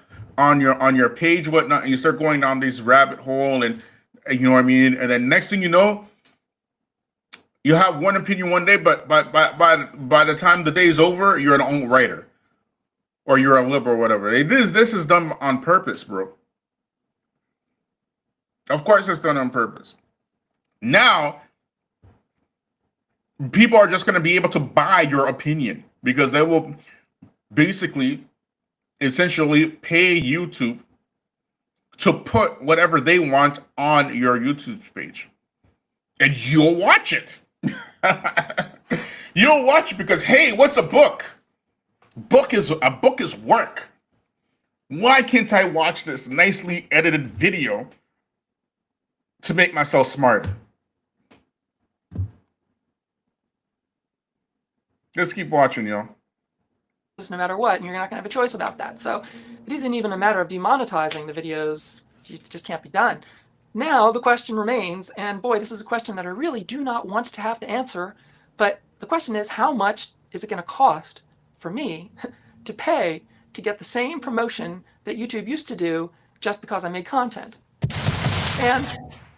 your page, whatnot, and you start going down this rabbit hole, and you know what I mean. And then next thing you know, you have one opinion one day, but by the time the day is over, you're an own writer, or you're a liberal, or whatever. This is done on purpose, bro. Of course, it's done on purpose. Now, people are just going to be able to buy your opinion, because they will basically essentially pay YouTube to put whatever they want on your YouTube page. And you'll watch it. You'll watch it because, hey, what's a book? A book is work. Why can't I watch this nicely edited video to make myself smarter? Just keep watching, y'all. No matter what, and you're not going to have a choice about that. So it isn't even a matter of demonetizing the videos. It just can't be done. Now the question remains, and boy, this is a question that I really do not want to have to answer, but the question is, how much is it going to cost for me to pay to get the same promotion that YouTube used to do just because I made content? And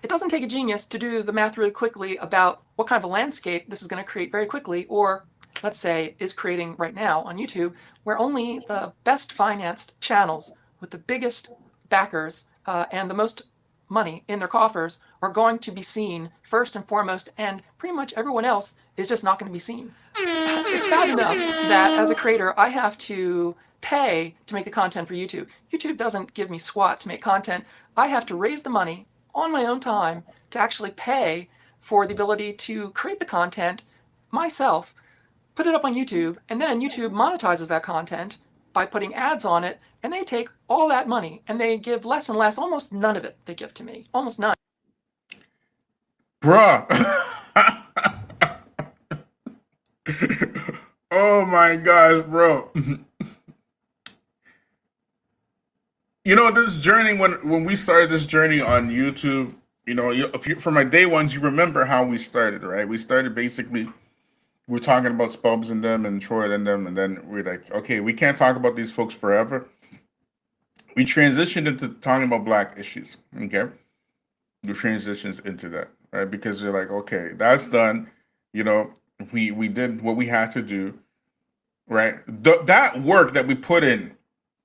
it doesn't take a genius to do the math really quickly about what kind of a landscape this is going to create very quickly, or let's say is creating right now on YouTube, where only the best financed channels with the biggest backers and the most money in their coffers are going to be seen first and foremost, and pretty much everyone else is just not going to be seen. It's bad enough that as a creator, I have to pay to make the content for YouTube. YouTube doesn't give me squat to make content. I have to raise the money on my own time to actually pay for the ability to create the content myself, put it up on YouTube, and then YouTube monetizes that content by putting ads on it, and they take all that money and they give less and less, almost none of it they give to me, almost none. Bruh. Oh my gosh, bro. You know, this journey, when we started this journey on YouTube, you know, for my day ones, you remember how we started, right? We started basically, we're talking about Spubs and them and Troy and them, and then we're like, okay, we can't talk about these folks forever. We transitioned into talking about Black issues, okay? We transitions into that, right? Because you're like, okay, that's done. You know, we did what we had to do, right? That work that we put in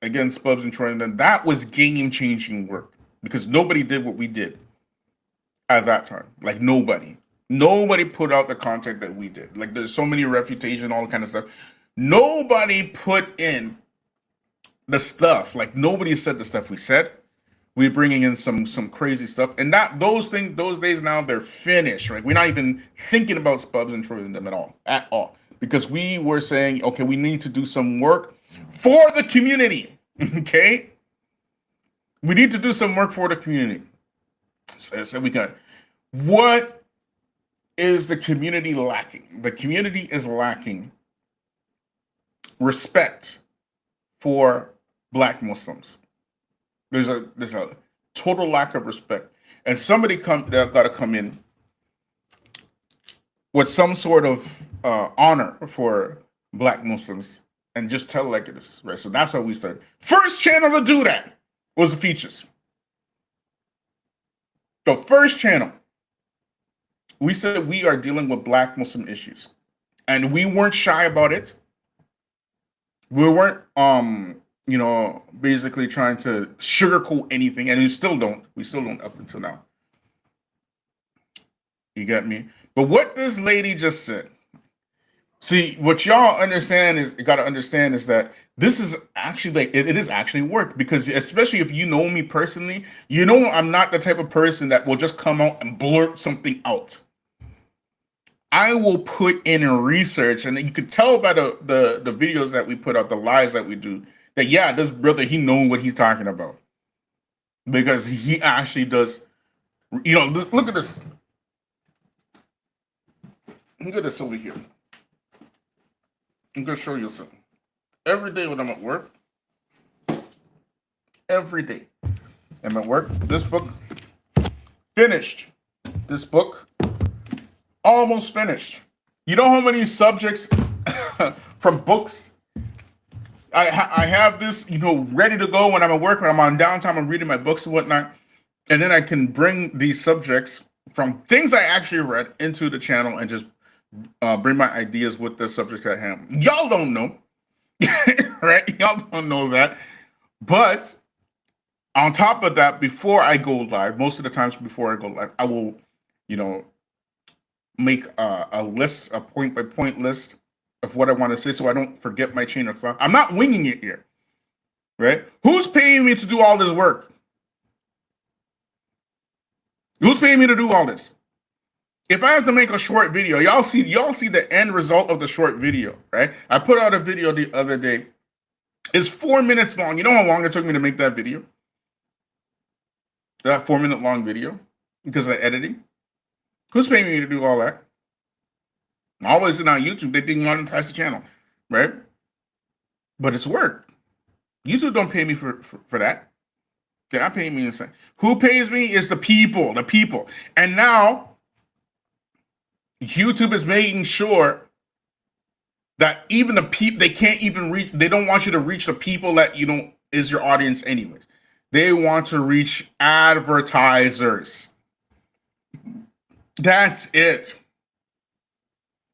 against Spubs and Troy and them, that was game-changing work because nobody did what we did at that time. Like nobody put out the content that we did. Like there's so many refutation, all kind of stuff. Nobody put in the stuff. Like nobody said the stuff we said. We're bringing in some crazy stuff, and those days now they're finished. Right? We're not even thinking about Spubs and Troy and them at all, because we were saying, okay, we need to do some work for the community. Okay, we need to do some work for the community. So we got, what is the community lacking? The community is lacking respect for Black Muslims. There's a total lack of respect, and somebody got to come in with some sort of honor for Black Muslims and just tell like it is, right? So that's how we started. First channel to do that was the Features. The first channel. We said we are dealing with Black Muslim issues, and we weren't shy about it. We weren't, you know, basically trying to sugarcoat anything, and we still don't up until now. You get me? But what this lady just said, see, what y'all got to understand is that this is actually like, it is actually work, because especially if you know me personally, you know I'm not the type of person that will just come out and blurt something out. I will put in research, and you could tell by the videos that we put out, the lives that we do, that yeah, this brother, he knows what he's talking about, because he actually does. You know, look at this. Look at this over here. I'm gonna show you something. Every day when I'm at work, every day I'm at work. This book finished. This book almost finished. You know how many subjects from books I have this, you know, ready to go when I'm at work, when I'm on downtime, I'm reading my books and whatnot, and then I can bring these subjects from things I actually read into the channel and just bring my ideas with the subject at hand. Y'all don't know, right? Y'all don't know that. But on top of that, before I go live, most of the times before I go live, I will, you know, make a list, a point-by-point list of what I want to say, so I don't forget my chain of thought. I'm not winging it here. right? Who's paying me to do all this work? Who's paying me to do all this? If I have to make a short video, y'all see the end result of the short video, right? I put out a video the other day. It's 4 minutes long. You know how long it took me to make that video? That 4 minute long video because of editing. Who's paying me to do all that? Always on YouTube, they didn't monetize the channel, right? But it's work. YouTube don't pay me for that. They're not paying me inside. Who pays me is the people, And now YouTube is making sure that even the people, they can't even reach, they don't want you to reach the people that you don't is your audience anyways. They want to reach advertisers. That's it.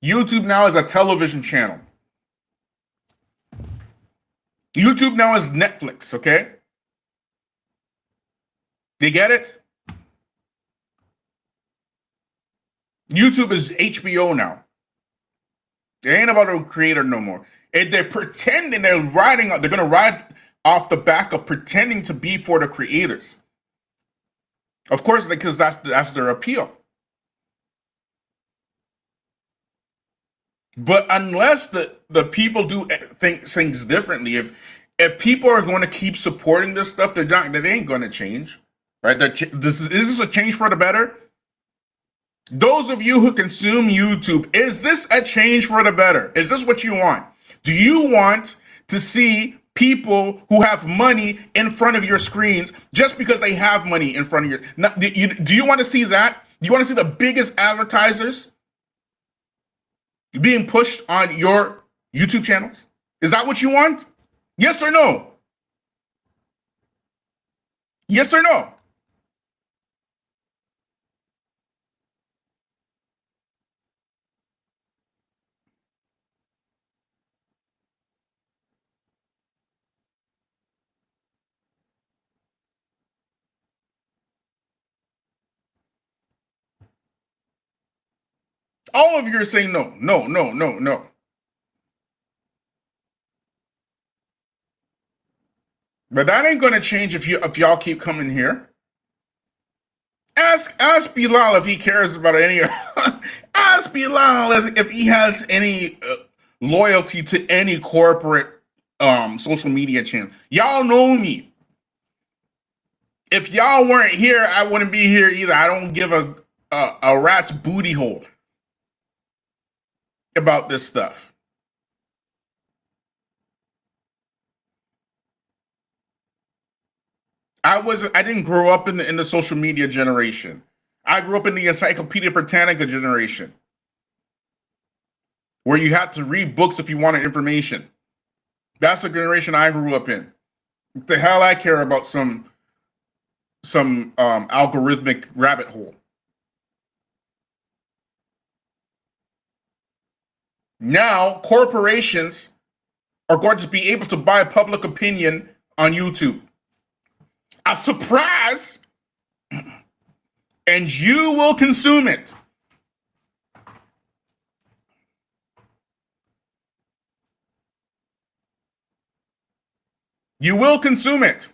YouTube now is a television channel. YouTube now is Netflix, okay? They get it? YouTube is HBO now. It ain't about a creator no more. And they're pretending they're going to ride off the back of pretending to be for the creators. Of course, because that's their appeal. But unless the people do things differently, if people are going to keep supporting this stuff, they ain't going to change, right? Is this a change for the better? Those of you who consume YouTube, is this a change for the better? Is this what you want? Do you want to see people who have money in front of your screens just because they have money in front of your? Now, do you want to see that? Do you want to see the biggest advertisers being pushed on your YouTube channels? Is that what you want? Yes or no? Yes or no? All of you are saying no, no, no, no, no. But that ain't gonna change if y'all keep coming here. Ask Bilal if he cares about any. Ask Bilal if he has any loyalty to any corporate social media channel. Y'all know me. If y'all weren't here, I wouldn't be here either. I don't give a rat's booty hole about this stuff. I didn't grow up in the social media generation. I grew up in the Encyclopedia Britannica generation, where you had to read books if you wanted information. That's the generation I grew up in. What the hell I care about some algorithmic rabbit hole. Now corporations are going to be able to buy public opinion on YouTube. A surprise, and you will consume it. You will consume it.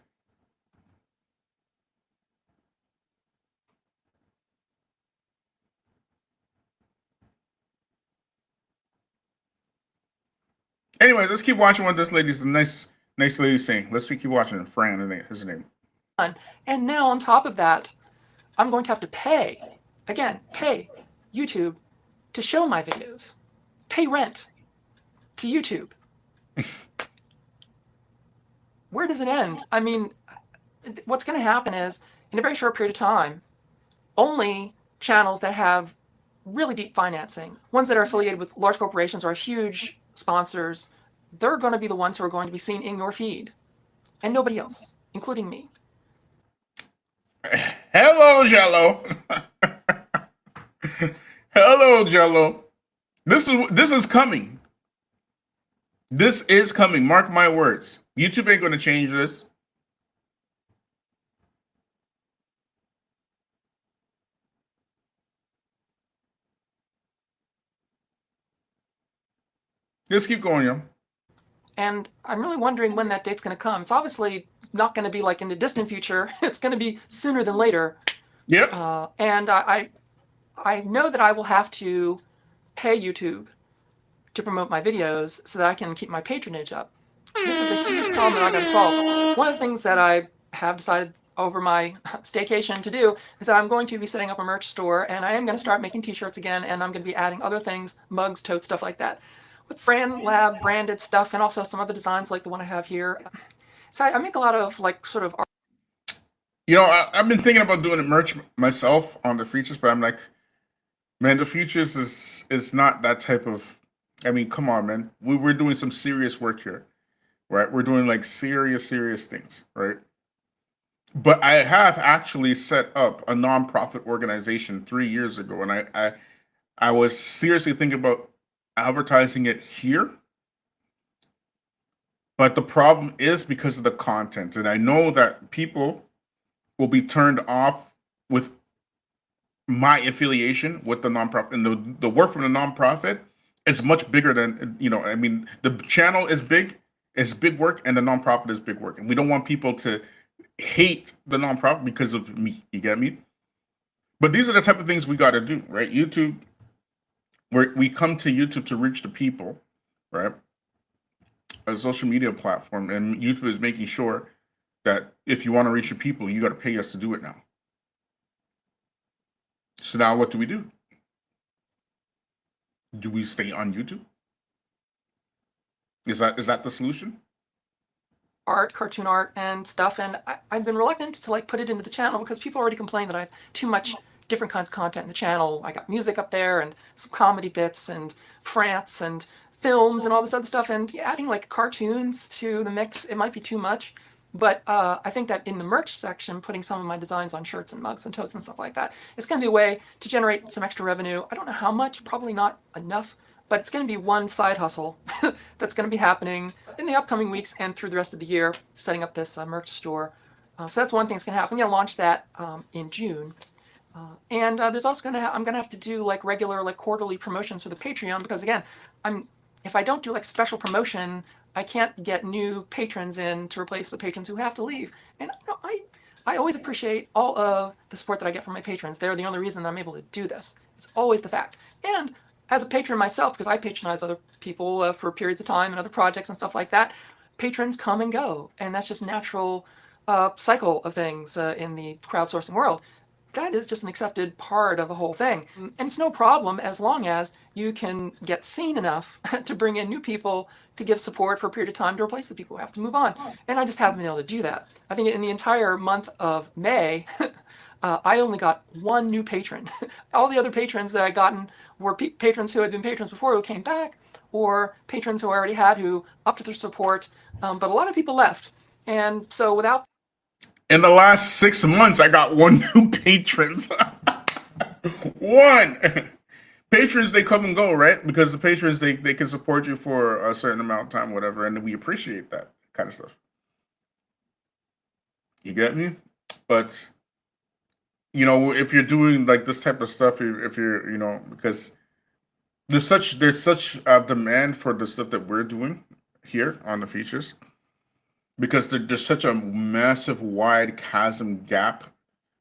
Anyways, let's keep watching what this lady's nice lady saying. Let's keep watching. Fran, his name. And now on top of that, I'm going to have to pay YouTube to show my videos. Pay rent to YouTube. Where does it end? I mean, what's going to happen is, in a very short period of time, only channels that have really deep financing, ones that are affiliated with large corporations or huge sponsors, they're going to be the ones who are going to be seen in your feed, and nobody else, including me. Hello, Jello. Hello, Jello. This is coming. This is coming. Mark my words. YouTube ain't going to change this. Let's keep going, yo. And I'm really wondering when that date's going to come. It's obviously not going to be like in the distant future. It's going to be sooner than later. Yep. And I know that I will have to pay YouTube to promote my videos so that I can keep my patronage up. This is a huge problem that I got to solve. One of the things that I have decided over my staycation to do is that I'm going to be setting up a merch store, and I am going to start making t-shirts again, and I'm going to be adding other things, mugs, totes, stuff like that, with Fran Lab branded stuff, and also some other designs like the one I have here. So I make a lot of like sort of art. You know, I've been thinking about doing a merch myself on the features, but I'm like, man, the futures is not that type of. I mean, come on, man. We're doing some serious work here, right? We're doing like serious things, right? But I have actually set up a nonprofit organization 3 years ago, and I was seriously thinking about advertising it here. But the problem is because of the content, and I know that people will be turned off with my affiliation with the nonprofit, and the work from the nonprofit is much bigger than, you know, I mean, the channel is big, it's big work, and the nonprofit is big work. And we don't want people to hate the nonprofit because of me. You get me? But these are the type of things we got to do, right? YouTube, we come to YouTube to reach the people, right? A social media platform, and YouTube is making sure that if you want to reach your people, you got to pay us to do it now. So now what do we do? Do we stay on YouTube? Is that the solution? Art, cartoon art, and stuff, and I've been reluctant to like put it into the channel because people already complain that I have too much different kinds of content in the channel. I got music up there and some comedy bits and France and films and all this other stuff, and adding like cartoons to the mix, it might be too much. But I think that in the merch section, putting some of my designs on shirts and mugs and totes and stuff like that, it's going to be a way to generate some extra revenue. I don't know how much, probably not enough, but it's going to be one side hustle that's going to be happening in the upcoming weeks and through the rest of the year, setting up this merch store. So that's one thing that's going to happen. I'm going to launch that in June. And there's also I'm going to have to do like regular, like quarterly promotions for the Patreon because again, if I don't do like special promotion, I can't get new patrons in to replace the patrons who have to leave. And you know, I always appreciate all of the support that I get from my patrons. They're the only reason that I'm able to do this. It's always the fact. And as a patron myself, because I patronize other people for periods of time and other projects and stuff like that, patrons come and go. And that's just natural cycle of things in the crowdsourcing world. That is just an accepted part of the whole thing. And it's no problem as long as you can get seen enough to bring in new people to give support for a period of time to replace the people who have to move on. And I just haven't been able to do that. I think in the entire month of May, I only got one new patron. All the other patrons that I gotten were patrons who had been patrons before who came back, or patrons who I already had who upped their support. But a lot of people left. And so without in the last 6 months, I got one new patrons. One. Patrons, they come and go, right? Because the patrons, they can support you for a certain amount of time, whatever, and we appreciate that kind of stuff. You get me? But, you know, if you're doing like this type of stuff, if you're, you know, because there's such a demand for the stuff that we're doing here on the features. Because there's such a massive, wide chasm gap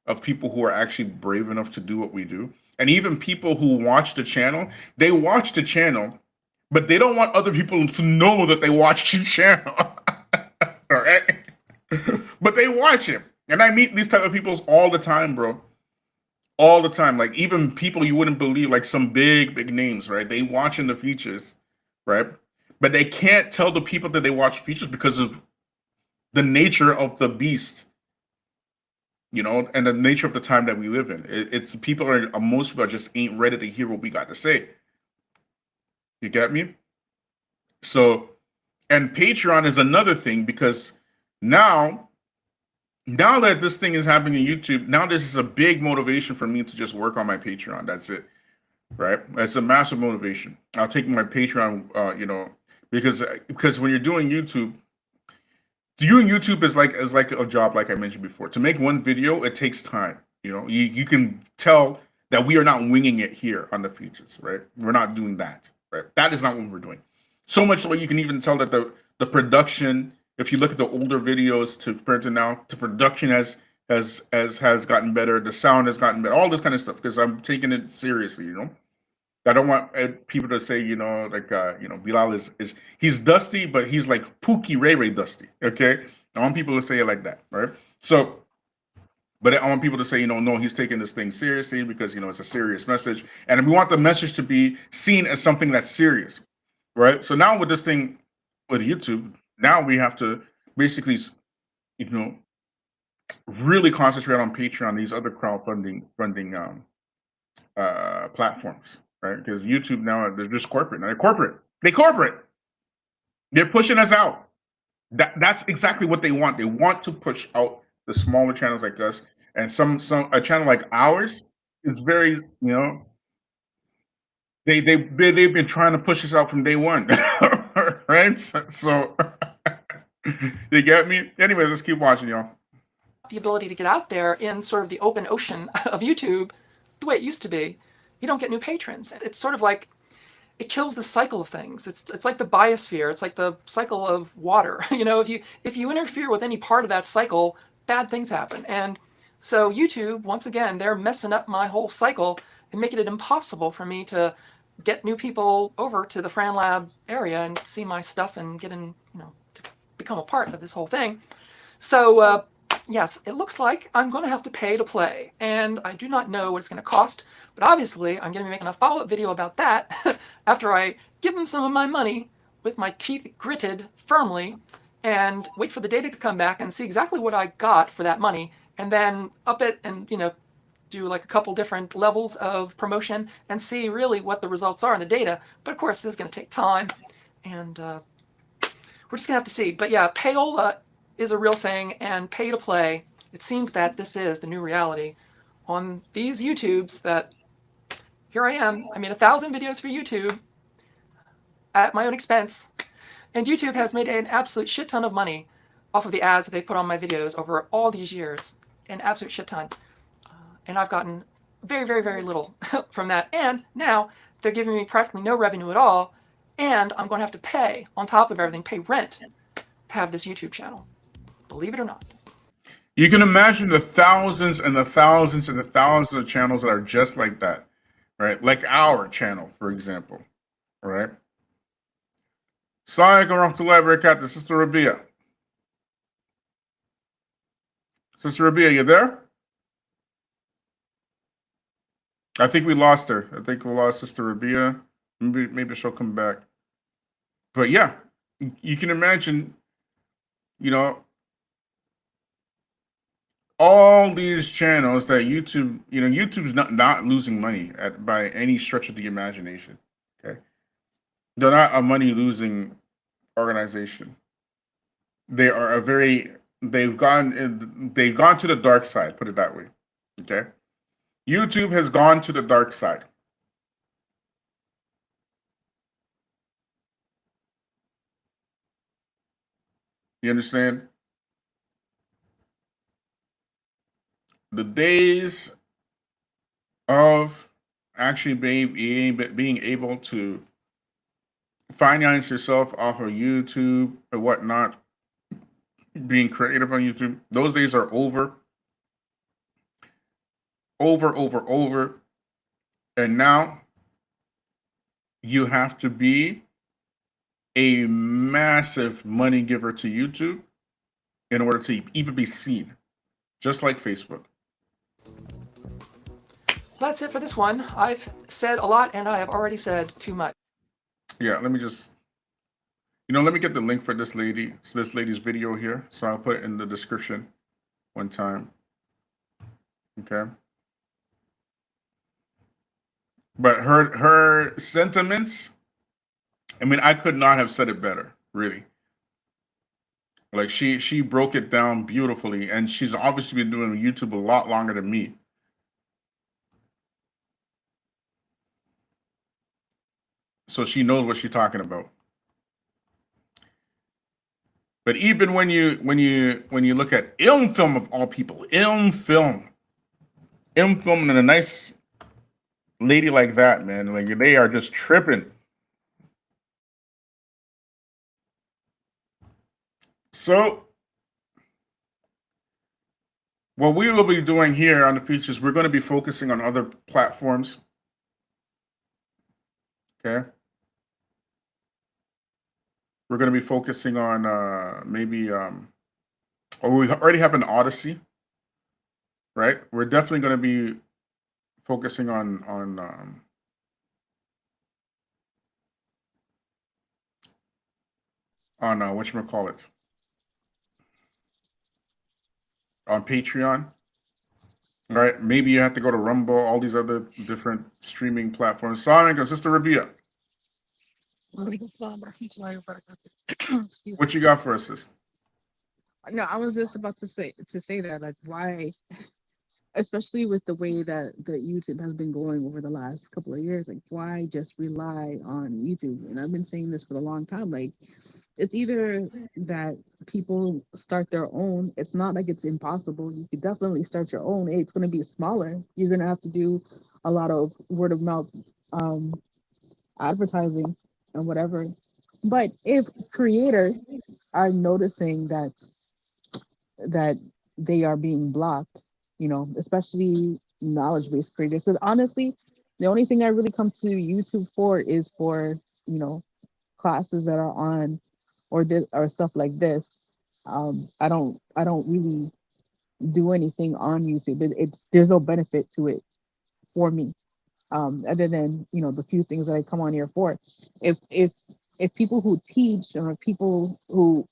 of people who are actually brave enough to do what we do. And even people who watch the channel, they watch the channel, but they don't want other people to know that they watch the channel. All right? But they watch it. And I meet these type of people all the time, bro. All the time. Like even people you wouldn't believe, like some big names, right? They watch in the features, right? But they can't tell the people that they watch features because of the nature of the beast, you know, and the nature of the time that we live in. It's people most people just ain't ready to hear what we got to say. You get me? So, and Patreon is another thing because now that this thing is happening on YouTube, now this is a big motivation for me to just work on my Patreon. That's it, right? It's a massive motivation. I'll take my Patreon, you know, because when you're doing YouTube is like a job, like I mentioned before. To make one video, it takes time. You know, you can tell that we are not winging it here on the features, right? We're not doing that, right? That is not what we're doing. So much so you can even tell that the production, if you look at the older videos to compared to now, the production has gotten better, the sound has gotten better, all this kind of stuff, because I'm taking it seriously, you know. I don't want people to say, you know, like Bilal is he's dusty, but he's like Pookie Ray Ray dusty. Okay, I want people to say it like that, right? So, but I want people to say, you know, no, he's taking this thing seriously because, you know, it's a serious message, and we want the message to be seen as something that's serious, right? So now with this thing with YouTube, now we have to basically, you know, really concentrate on Patreon, these other funding platforms, right? Because YouTube now they're just corporate. Now they're corporate. They're pushing us out. That's exactly what they want. They want to push out the smaller channels like us, and some a channel like ours is very, you know, they've been trying to push us out from day one, right? So they get me. Anyways, let's keep watching, y'all. The ability to get out there in sort of the open ocean of YouTube, the way it used to be, you don't get new patrons. It's sort of like it kills the cycle of things. It's like the biosphere. It's like the cycle of water. You know, if you interfere with any part of that cycle, bad things happen. And so YouTube, once again, they're messing up my whole cycle and making it impossible for me to get new people over to the Fran Lab area and see my stuff and get in, you know, to become a part of this whole thing. So yes, it looks like I'm going to have to pay to play, and I do not know what it's going to cost, but obviously I'm going to be making a follow-up video about that after I give them some of my money with my teeth gritted firmly and wait for the data to come back and see exactly what I got for that money, and then up it and, you know, do like a couple different levels of promotion and see really what the results are in the data. But of course, this is going to take time, and we're just going to have to see. But yeah, payola is a real thing, and pay to play, it seems that this is the new reality on these YouTubes. That here I am, I made 1,000 videos for YouTube at my own expense, and YouTube has made an absolute shit ton of money off of the ads that they put on my videos over all these years, an absolute shit ton. And I've gotten very, very, very little from that, and now they're giving me practically no revenue at all, and I'm going to have to pay, on top of everything, pay rent to have this YouTube channel. Believe it or not. You can imagine the thousands and the thousands and the thousands of channels that are just like that, right? Like our channel, for example, right? Assalamu alaikum warahmatullahi wabarakatuh, Sister Rabia. Sister Rabia, you there? I think we lost her. I think we lost Sister Rabia. Maybe she'll come back. But yeah, you can imagine, you know, all these channels that YouTube, you know, YouTube's not losing money by any stretch of the imagination. Okay, they're not a money losing organization. They are they've gone to the dark side, put it that way. Okay, YouTube has gone to the dark side. You understand? The days of actually being able to finance yourself off of YouTube or whatnot, being creative on YouTube, those days are over. Over. And now you have to be a massive money giver to YouTube in order to even be seen, just like Facebook. That's it for this one. I've said a lot, and I have already said too much. Yeah, let me just, let me get the link for this lady's video here. So I'll put it in the description one time. Okay. But her sentiments, I mean, I could not have said it better, really. Like she broke it down beautifully, and she's obviously been doing YouTube a lot longer than me. So she knows what she's talking about. But even when you look at Ilm Film, of all people, Ilm Film and a nice lady like that, man, like they are just tripping. So what we will be doing here on the features, we're going to be focusing on other platforms. Okay. We're going to be focusing on maybe, or we already have an Odyssey, right? We're definitely going to be focusing on whatchamacallit, on Patreon, right? Maybe you have to go to Rumble, all these other different streaming platforms. Sonic and Sister Rabia, Excuse what me. you got for us, sis? No, I was just about to say that, like, why, especially with the way that YouTube has been going over the last couple of years, like, why just rely on YouTube? And I've been saying this for a long time. Like, it's either that people start their own. It's not like it's impossible. You could definitely start your own. It's going to be smaller. You're going to have to do a lot of word of mouth um, advertising and whatever. But if creators are noticing that they are being blocked, especially knowledge based creators. Because honestly, the only thing I really come to YouTube for is for, you know, classes that are on or this or stuff like this. I don't really do anything on YouTube. It's there's no benefit to it for me, other than the few things that I come on here for. If if if people who teach or people who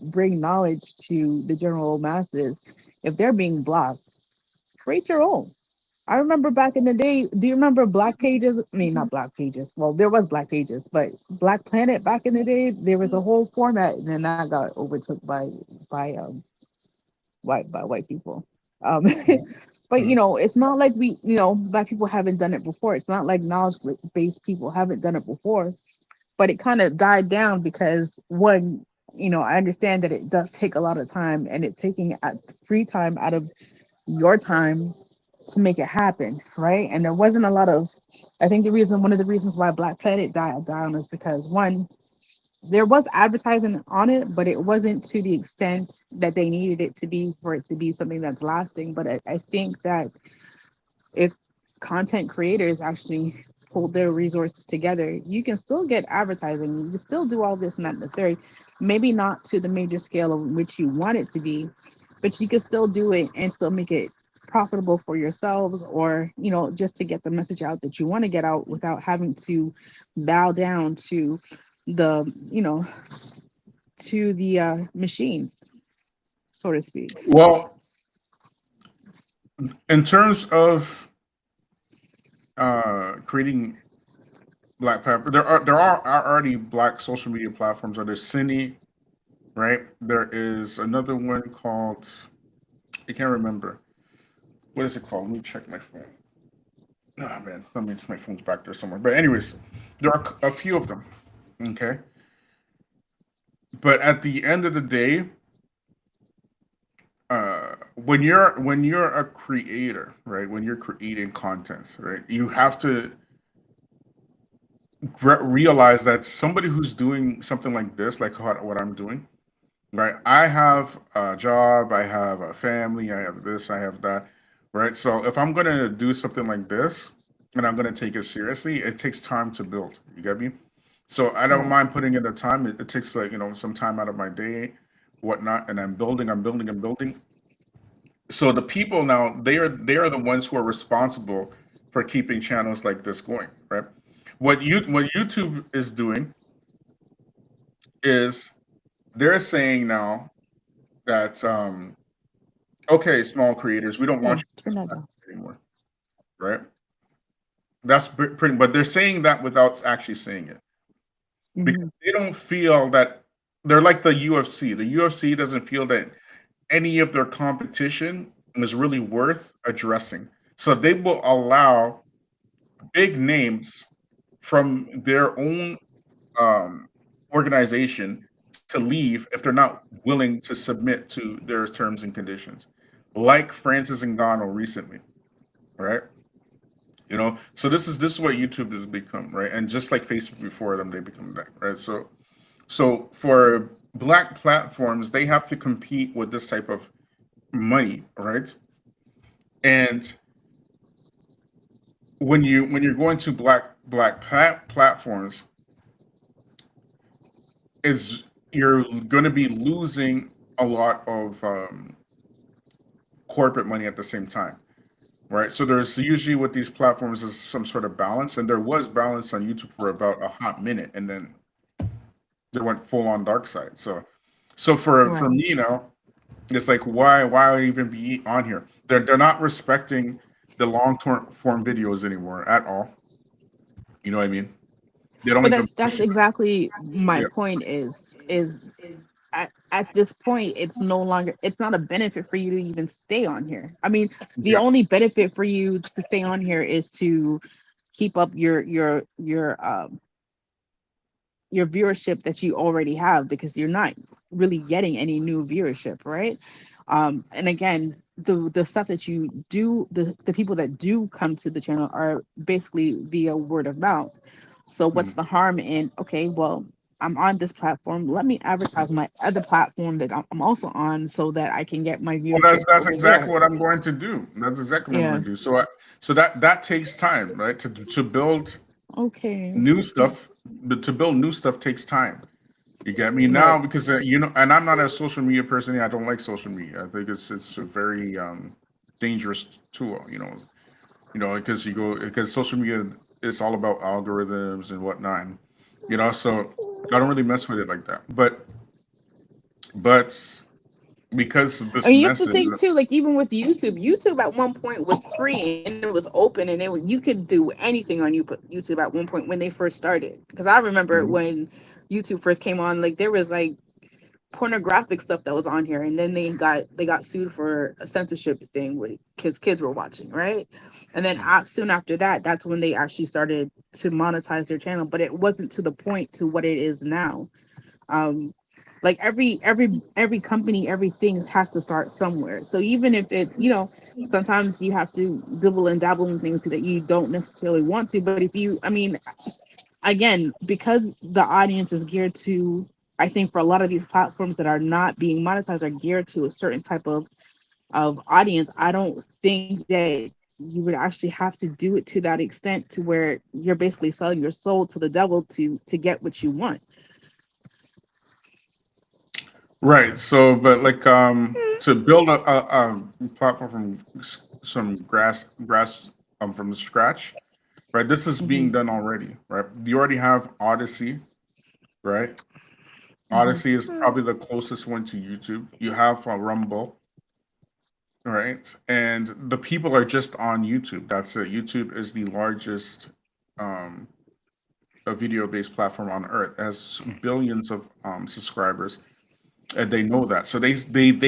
bring knowledge to the general masses, if they're being blocked, create your own. I remember back in the day. Do you remember Black Pages? I mean, not Black Pages. Well, there was Black Pages, but Black Planet back in the day, there was a whole format, and then that got overtook by white people. Um, but Mhm. it's not like black people haven't done it before. It's not like knowledge based people haven't done it before. But it kind of died down because one, I understand that it does take a lot of time, and it's taking free time out of your time to make it happen, right? And there wasn't a lot of. I think one of the reasons why Black Planet died down is because one, there was advertising on it, but it wasn't to the extent that they needed it to be for it to be something that's lasting. But I think that if content creators actually pull their resources together, you can still get advertising. You can still do all this and that and the third. Maybe not to the major scale of which you want it to be, but you can still do it and still make it profitable for yourselves, or just to get the message out that you want to get out without having to bow down to the machine, so to speak. Well, in terms of creating black platform, there are already black social media platforms. There's Cine, right? There is another one called, I can't remember. What is it called? Let me check my phone. Oh man, I mean my phone's back there somewhere. But anyways, there are a few of them. Okay, but at the end of the day, when you're a creator, right? When you're creating content, right? You have to realize that somebody who's doing something like this, like what I'm doing, right? I have a job, I have a family, I have this, I have that, right? So if I'm gonna do something like this and I'm gonna take it seriously, it takes time to build. You get me? So I don't Right. mind putting in the time. It takes, like, some time out of my day, whatnot, and I'm building. So the people now, they are the ones who are responsible for keeping channels like this going, right? What YouTube is doing is they're saying now that, okay, small creators, we don't want Hey, you on turn this that down. platform anymore, right? That's pretty, but they're saying that without actually saying it, because Hmm. they don't feel that they're like the UFC. The UFC doesn't feel that any of their competition is really worth addressing. So they will allow big names from their own um, organization to leave if they're not willing to submit to their terms and conditions, like Francis Ngannou recently, right? So this is what YouTube has become, right? And just like Facebook before them, they become that, right? So for black platforms, they have to compete with this type of money, right? And when you're going to platforms, is you're going to be losing a lot of corporate money at the same time, right? So there's usually with these platforms is some sort of balance, and there was balance on YouTube for about a hot minute, and then they went full on dark side. So for Right. me, it's like why even be on here? They're not respecting the long term form videos anymore at all. You know what I mean? They don't But even that's push it. exactly my Yeah, point is at this point it's no longer, it's not a benefit for you to even stay on here. I mean, the yeah, only benefit for you to stay on here is to keep up your viewership that you already have, because you're not really getting any new viewership, right? And again, the stuff that you do, the people that do come to the channel are basically via word of mouth. So what's mhm. the harm in, okay, well, I'm on this platform, let me advertise my other platform that I'm also on, so that I can get my Well, viewership that's over exactly there. what I'm going to do. That's exactly what I'm Yeah. going to do. So that takes time, right? To build Okay. new stuff, but to build new stuff takes time. You get me now Right. because and I'm not a social media person. I don't like social media. I think it's a very dangerous tool. Because because social media is all about algorithms and whatnot. So I don't really mess with it like that. But because of I this mean, you have to message, think too, like even with YouTube, YouTube at one point was free and it was open, and you could do anything on YouTube at one point when they first started. Because I remember Mhm. when YouTube first came on, like there was like pornographic stuff that was on here, and then they got sued for a censorship thing with kids were watching, right? And then soon after that, that's when they actually started to monetize their channel, but it wasn't to the point to what it is now. um like every company, everything has to start somewhere. So even if it's, sometimes you have to dibble and dabble in things that you don't necessarily want to. But if you, I mean, again, because the audience is geared to, I think for a lot of these platforms that are not being monetized are geared to a certain type of audience. I don't think that you would actually have to do it to that extent to where you're basically selling your soul to the devil to get what you want. right? So, but like to build a platform from some grass from scratch, right? This is being Hmm. done already, right? You already have Odyssey, right? Hmm. Odyssey is probably the closest one to YouTube. You have Rumble, right? And the people are just on YouTube. That's it. YouTube is the largest um, a video-based platform on earth. It has billions of subscribers, and they know that. So they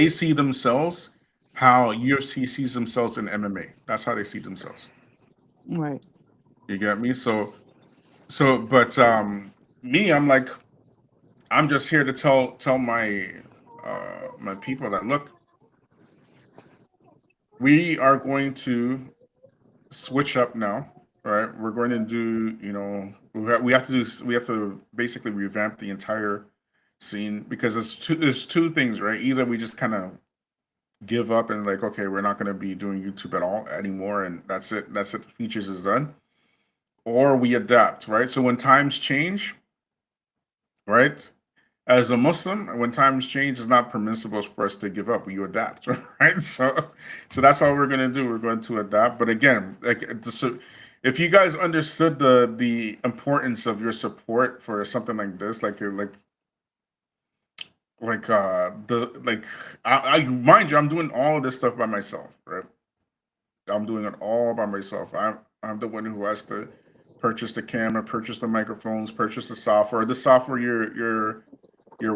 see themselves how UFC sees themselves in MMA. That's how they see themselves. Right. You get me? But me, I'm like, I'm just here to tell my people that look, we are going to switch up now, right? We're going to do, we have to basically revamp the entire scene because there's two things, right? Either we just kind of give up and like, okay, we're not going to be doing YouTube at all anymore, and that's it. That's it. The features is done, or we adapt, right? So when times change, right? As a Muslim, when times change, it's not permissible for us to give up. You adapt, right? So that's all we're gonna do. We're going to adapt. But again, so if you guys understood the importance of your support for something like this, like you're the like I mind you, I'm doing all of this stuff by myself, right? I'm doing it all by myself. I'm the one who has to purchase the camera, purchase the microphones, purchase the software. The software you're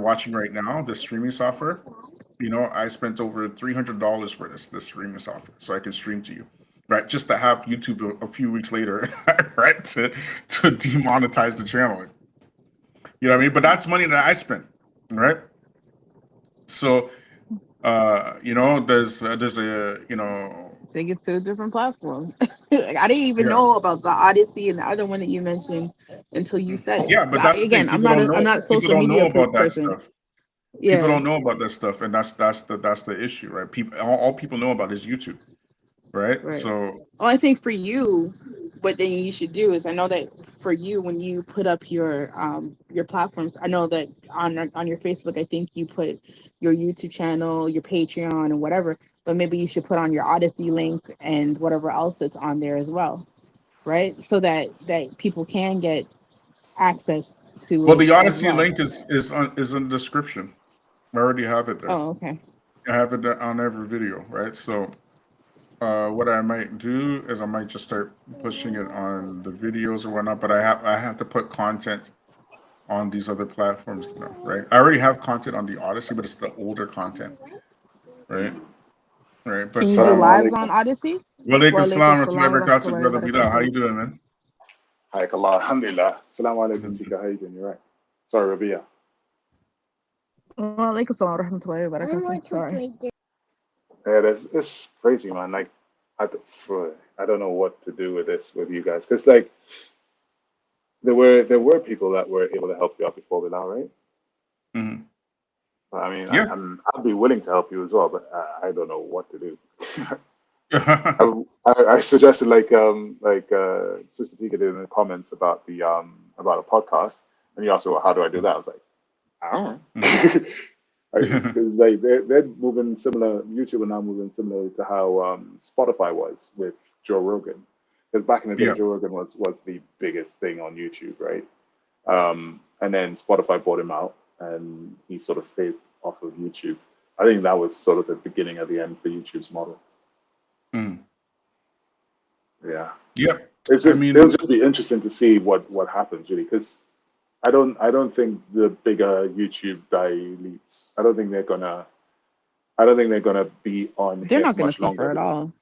watching right now, the streaming software, I spent over $300 for this streaming software, so I can stream to you, right? Just to have YouTube a few weeks later, right, to demonetize the channel. You know what I mean? But that's money that I spent, right? So, there's a Take it to a different platform. Like, I didn't even yeah, know about the Odyssey and the other one that you mentioned until you said it. yeah, Because but that's the thing. again, I'm not a People social don't know media about that person. stuff. People Yeah. don't know about that stuff, and that's the issue, right? People, all people know about is YouTube, right? Right. So Well, I think for you, what then you should do is, I know that for you, when you put up your platforms, I know that on your Facebook, I think you put your YouTube channel, your Patreon, and whatever. But maybe you should put on your Odyssey link and whatever else that's on there as well, right? So that people can get access to well, it the as Odyssey well. link is in the description. I already have it there. Oh, okay. I have it there on every video, right? So what I might do is I might just start pushing it on the videos or whatnot, but I have to put content on these other platforms now, right? I already have content on the Odyssey, but it's the older content, right? Right. Can But you do Assalamu lives on alaikum. Odyssey? Walaikum Wa alaikum salam wa salam rahmatullahi wa wa barakatuh, rahmatullahi brother wa Bilal. How you barakatuh. doing, man? Hayek Allah. Alhamdulillah. Assalamu alaikum, Tika. How you doing? You're right. Sorry, Rabia. Wa alaikum salam wa rahmatullahi wa barakatuh. Sorry. Yeah, it's crazy, man. Like, I, I don't know what to do with this with you guys, because like there were people that were able to help you out before Bilal, right? Hmm. But, I mean, Yeah. I'd be willing to help you as well, but I don't know what to do. Yeah. I suggested Sister Tika did in the comments about a podcast, and you asked me, well, how do I do that? I was like, I don't know. Because like they're moving similar. YouTube are now moving similar to how Spotify was with Joe Rogan. Because back in the day, Yeah. Joe Rogan was the biggest thing on YouTube, right? And then Spotify bought him out, and he sort of phased off of YouTube. I think that was sort of the beginning of the end for YouTube's model. Mm. Yeah, Yeah. it's I just mean, it'll just be interesting to see what happens, really, because I don't think the bigger YouTube diletes. I don't think they're gonna be on They're here not for gonna much suffer longer. at all.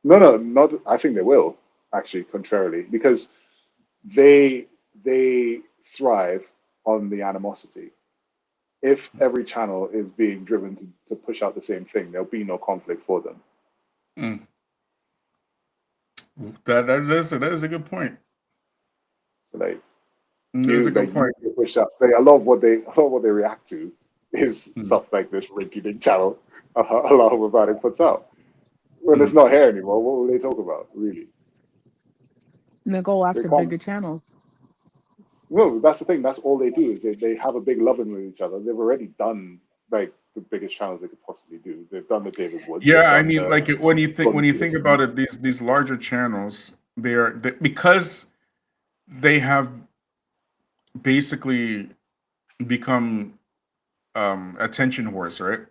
No, not. I think they will actually, contrarily, because they thrive on the animosity. If every channel is being driven to push out the same thing, there'll be no conflict for them. mm, that is a good point. So like That is a good you point. get pushed out. Like a lot of what they react to is Mm, stuff like this Rinky Dink channel. A lot of what it puts out. When it's mm. not here anymore, what will they talk about? Really, And they go they after can't. bigger channels. No, that's the thing. That's all they do is they have a big loving with each other. They've already done like the biggest channels they could possibly do. They've done the David Woods. They've Yeah, I done mean, the like when Jordan you think Petersons. about it, these larger channels, because they have basically become attention whores, right?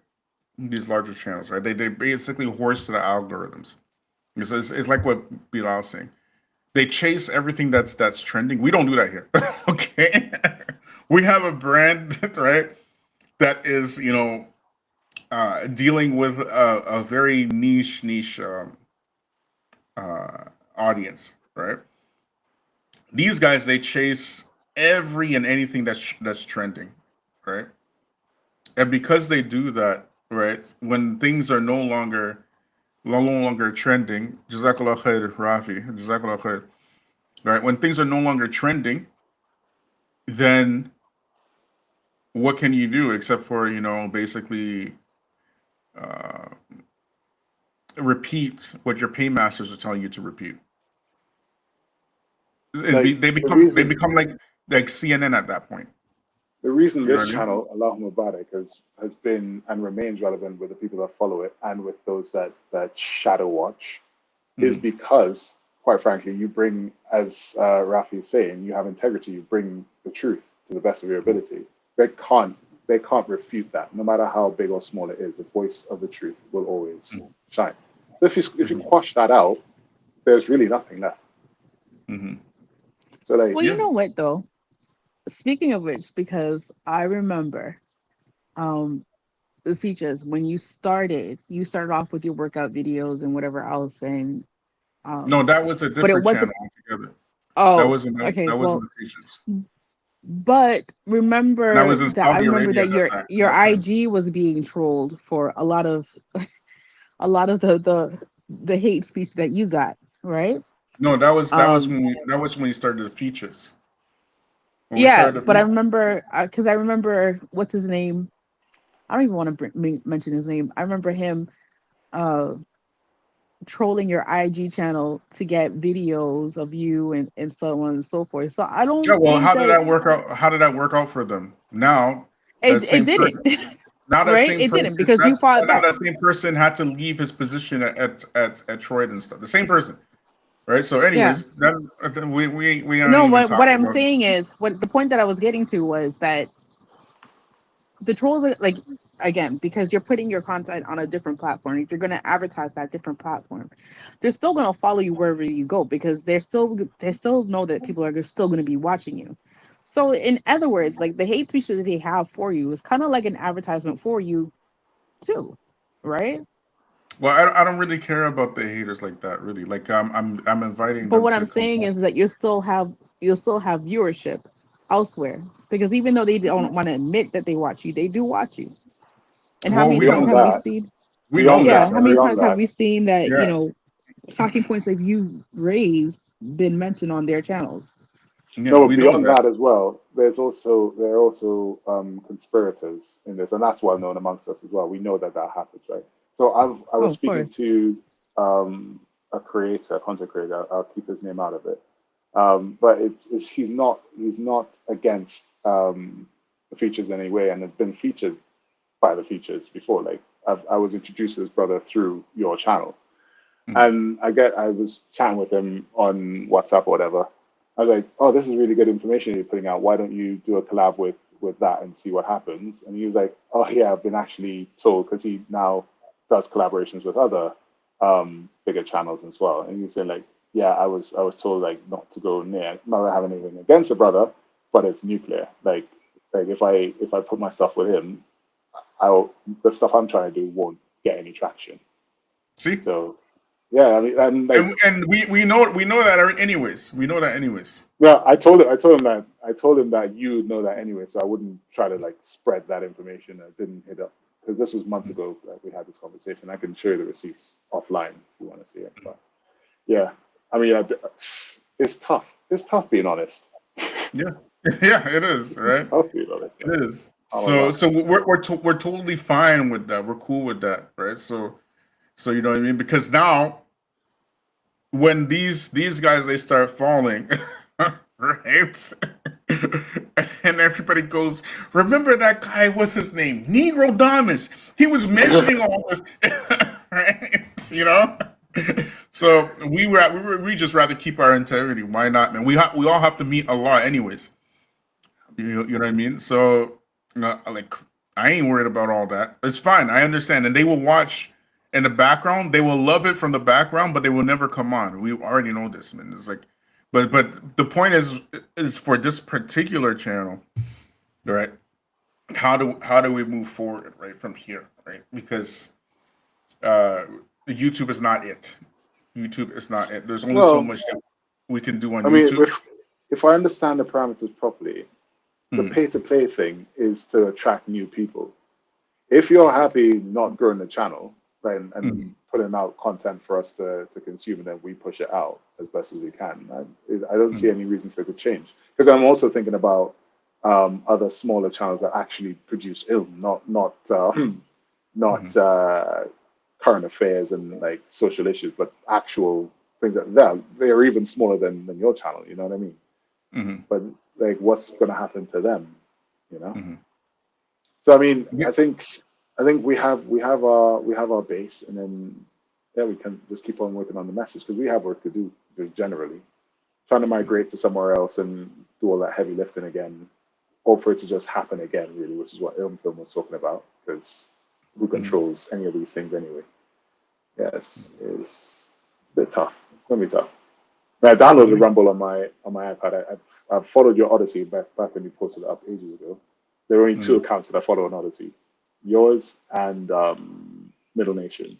These larger channels, right? They basically horse to the algorithms. It's like what Bilal was saying. They chase everything that's trending. We don't do that here. Okay. We have a brand, right, that is, dealing with a very niche audience, right? These guys, they chase every and anything that's trending, right? And because they do that, right, when things are no longer trending, Jazakallah khair, Rafi, Jazakallah khair, right? When things are no longer trending, then what can you do except for, basically uh, repeat what your paymasters are telling you to repeat? Like They the become like CNN at that point. the reason You know this what I mean? channel, Allah Mubarak, has been and remains relevant with the people that follow it and with those that shadow watch is Mm, because, quite frankly, you bring, as Rafi is saying, you have integrity. You bring the truth to the best of your ability. They can't they can't refute that. No matter how big or small it is, the voice of the truth will always mm, shine. So if you mhm, quash that out, there's really nothing left. mhm. So like, Well, you Yeah. know what though? Speaking of which, because I remember um the features when you started off with your workout videos and whatever else, and No, um that was a but it different wasn't. channel altogether. That Oh, wasn't that, okay. that wasn't Well, the features. but And I remember was in that I Saudi remember Arabia that at your that time. IG was being trolled for a lot of the hate speech that you got, right? No, that was Um, when we started the features. When we yeah, started the but I features. remember because I remember what's his name. I don't even want to mention his name. I remember him uh trolling your IG channel to get videos of you and so on and so forth. So I Yeah, don't well, think how did that that work out? How did that work out for them? Now that it same person, didn't, now that right? same It person, didn't because you fought now back. that same person had to leave his position at Troy and stuff. The same person, right? So, Yeah. anyways, that we aren't No, even what talking I'm about. saying is what the point that I was getting to was that the trolls are like, again, because you're putting your content on a different platform. If you're going to advertise that different platform, they're still going to follow you wherever you go because they still know that people are still going to be watching you. So in other words, like the hate speech that they have for you is kind of like an advertisement for you too, right? Well, I don't really care about the haters like that, really. Like I'm inviting But them what to I'm come saying back. is that you'll still have viewership elsewhere because even though they don't want to admit that they watch you, they do watch you. And how Well, many we times know Beyond have we that. that, seen? We know beyond Yeah, that, this, how right? many beyond times have that, we seen that, Yeah. talking points that you raised been mentioned on their channels? Yeah, no, we know beyond that. that as well. There are also conspirators in this, and that's well known amongst us as well. We know that that happens, right? So I Oh, was of speaking course. to a creator, a content creator. I'll keep his name out of it. But it's he's not against the features in any way, and has been featured by the features before. Like I was introduced to his brother through your channel, Mhm. and I was chatting with him on WhatsApp or whatever. I was like, "Oh, this is really good information you're putting out. Why don't you do a collab with that and see what happens?" And he was like, "Oh yeah, I've been actually told because he now does collaborations with other bigger channels as well." And he was saying like, "Yeah, I was told like not to go near. Not that I have anything against the brother, but it's nuclear. Like if I put myself with him, I'll the stuff I'm trying to do won't get any traction." See, So yeah, I mean, and like, and we know that anyways. We know that anyways. yeah, I told him that you know that anyway, so I wouldn't try to like spread that information. I didn't hit up because this was months Mm. ago that we had this conversation. I can show you the receipts offline if you want to see it. But yeah, I mean, it's tough. It's tough being honest. Yeah, yeah, it is, It's right? tough being honest, man. It is. Oh my So god. so we're totally fine with that. We're cool with that, right? So you know what I mean? Because now when these guys they start falling, right? And everybody goes, remember that guy, what's his name? Negro Damas. He was mentioning all this, right? You know? So we just rather keep our integrity. Why not, man? We all have to meet Allah anyways. You know what I mean? So, like, I ain't worried about all that. It's fine. I understand, and they will watch in the background. They will love it from the background, but they will never come on. We already know this, man. It's like, but the point is for this particular channel, right? How do we move forward, right, from here, right? Because uh, YouTube is not it. YouTube is not it. There's only so Well, much that we can do on I mean, YouTube. if I understand the parameters properly, the Mm, pay to play thing is to attract new people. If you're happy not growing the channel, then and mm, putting out content for us to consume, and then we push it out as best as we can, I don't see mm, any reason for it to change. Because I'm also thinking about other smaller channels that actually produce film, not mm, current affairs and like social issues, but actual things that they're even smaller than your channel. You know what I mean? mm, But like, what's going to happen to them? You know? mm. So I mean, Yeah. I think we have our base, and then yeah, we can just keep on working on the message because we have work to do just generally. Trying to migrate to somewhere else and do all that heavy lifting again, or for it to just happen again, really, which is what Film was talking about. Because who Mm. controls any of these things anyway? Yes, it's a bit tough. It's gonna be tough. I downloaded Rumble on my iPad. I've followed your Odyssey back when you posted it up ages ago. There are only two Mm, accounts that I follow on Odyssey, yours and Middle Nation.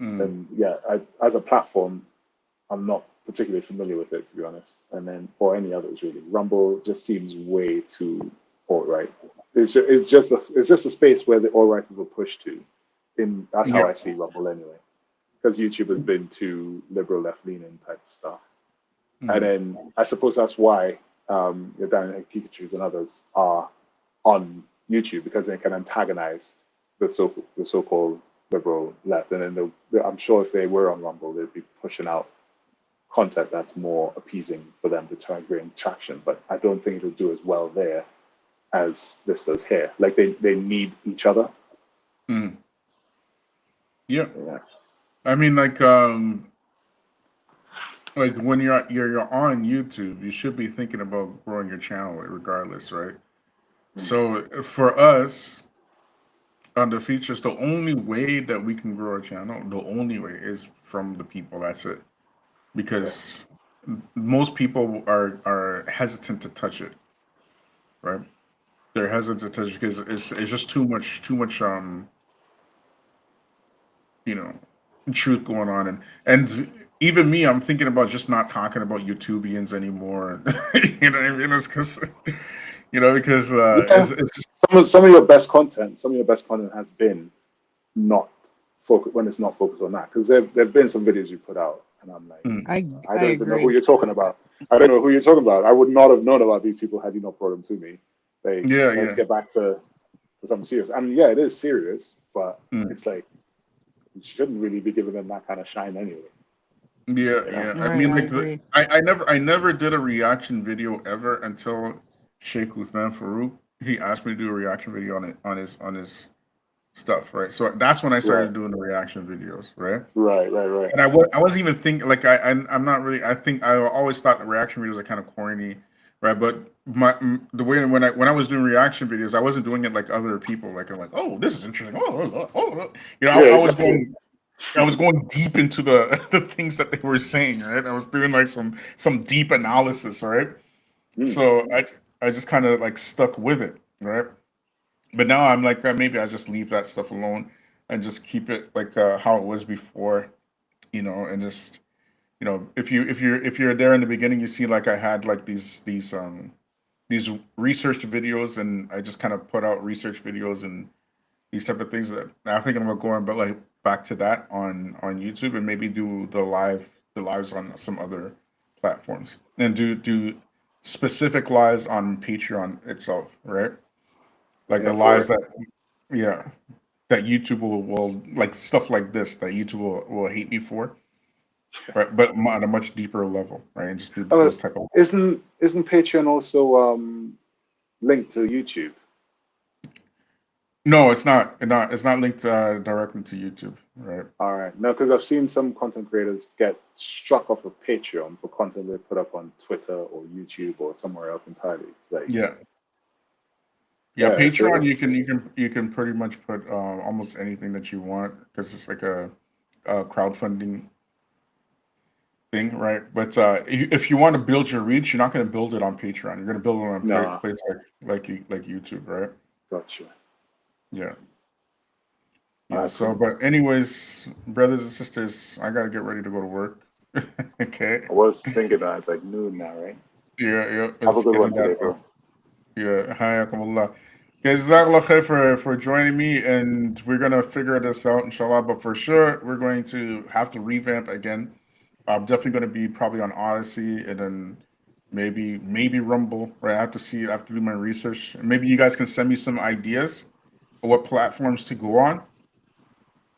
mm. And yeah, as a platform, I'm not particularly familiar with it to be honest. And then or any others really, Rumble just seems way too alt right. It's just a space where the alt righters will push to. In that's how Yeah. I see Rumble anyway, because YouTube has been too liberal, left leaning type of stuff. And Mm, then I suppose that's why your Daniel Pikachu's and others are on YouTube because they can antagonize the so-called liberal left, and then I'm sure if they were on Rumble, they'd be pushing out content that's more appeasing for them to try and gain traction. But I don't think it'll do as well there as this does here. Like they need each other. Mm. Yeah. Yeah. I mean, like when you're on YouTube, you should be thinking about growing your channel regardless, right? So for us on the features, the only way that we can grow our channel, the only way is from the people. That's it. Because most people are hesitant to touch it, right? They're hesitant to touch it because it's just too much truth going on, and even me, I'm thinking about just not talking about YouTubians anymore. You know what I mean? It's because because it's some of your best content has been not focused when it's not focused on that, because there've been some videos you put out and I'm like, I don't even know who you're talking about. I don't know who you're talking about. I would not have known about these people had you not brought them to me. Let's get back to something serious. I mean, yeah, it is serious, but it's like you shouldn't really be giving them that kind of shine anyway. Yeah. I mean, like I never did a reaction video ever until Sheikh Uthman Farouk. He asked me to do a reaction video on his stuff, right? So that's when I started doing the reaction videos, right? Right. And I wasn't even thinking, like I'm not really. I think I always thought the reaction videos are kind of corny, right? But the way when I was doing reaction videos, I wasn't doing it like other people. Like I'm like, oh, this is interesting. I was going deep into the things that they were saying, right? I was doing like some deep analysis, right? So I just kind of like stuck with it, right? But now I'm like, maybe I just leave that stuff alone and just keep it like how it was before, and just if you're there in the beginning, you see like I had like these research videos, and I just kind of put out research videos and these type of things that I think I'm gonna go on, but like back to that on YouTube, and maybe do the lives on some other platforms, and do specific lives on Patreon itself, right? Like the lives that YouTube will like stuff like this that YouTube will hate me for, right? But on a much deeper level, right? And just do those type of. Isn't Patreon also linked to YouTube? No, it's not. It's not linked directly to YouTube, right? All right. No, because I've seen some content creators get struck off of Patreon for content they put up on Twitter or YouTube or somewhere else entirely. Like, yeah. Patreon, you can pretty much put almost anything that you want, because it's like a crowdfunding thing, right? But if you want to build your reach, you're not going to build it on Patreon. You're going to build it on places like YouTube, right? Gotcha. Yeah. So, but anyways, brothers and sisters, I gotta get ready to go to work. Okay. I was thinking that it's like noon now, right? Yeah. Have a good one today, bro. Yeah. Hayakumullah. Guys, Jazakallah khair for joining me, and we're gonna figure this out, inshallah. But for sure, we're going to have to revamp again. I'm definitely gonna be probably on Odyssey, and then maybe Rumble. Right? I have to do my research. Maybe you guys can send me some ideas of what platforms to go on,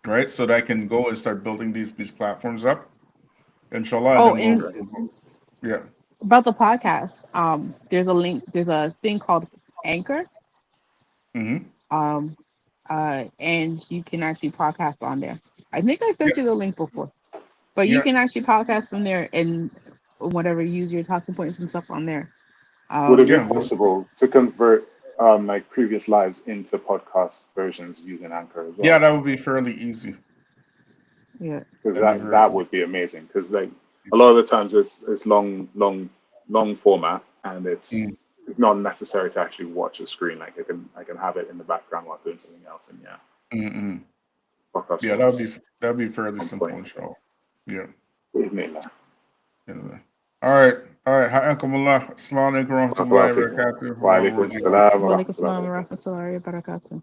right? So that I can go and start building these platforms up, inshallah. Yeah. About the podcast, there's a link. There's a thing called Anchor. Mm-hmm. And you can actually podcast on there. I think I sent you the link before, but you can actually podcast from there and whatever, use your talking points and stuff on there. Would it be possible to convert like previous lives into podcast versions using Anchor as well? Yeah, that would be fairly easy. Yeah, because that would be amazing. Because like a lot of the times it's long format, and it's not necessary to actually watch a screen. Like I can have it in the background while doing something else, and podcast. Yeah, that'd be fairly simple, inshallah. Yeah. All right. Hayakumullah. Assalamu alaikum wa rahmatullahi wa barakatuh. Wa alaikum assalam wa rahmatullahi wa barakatuh.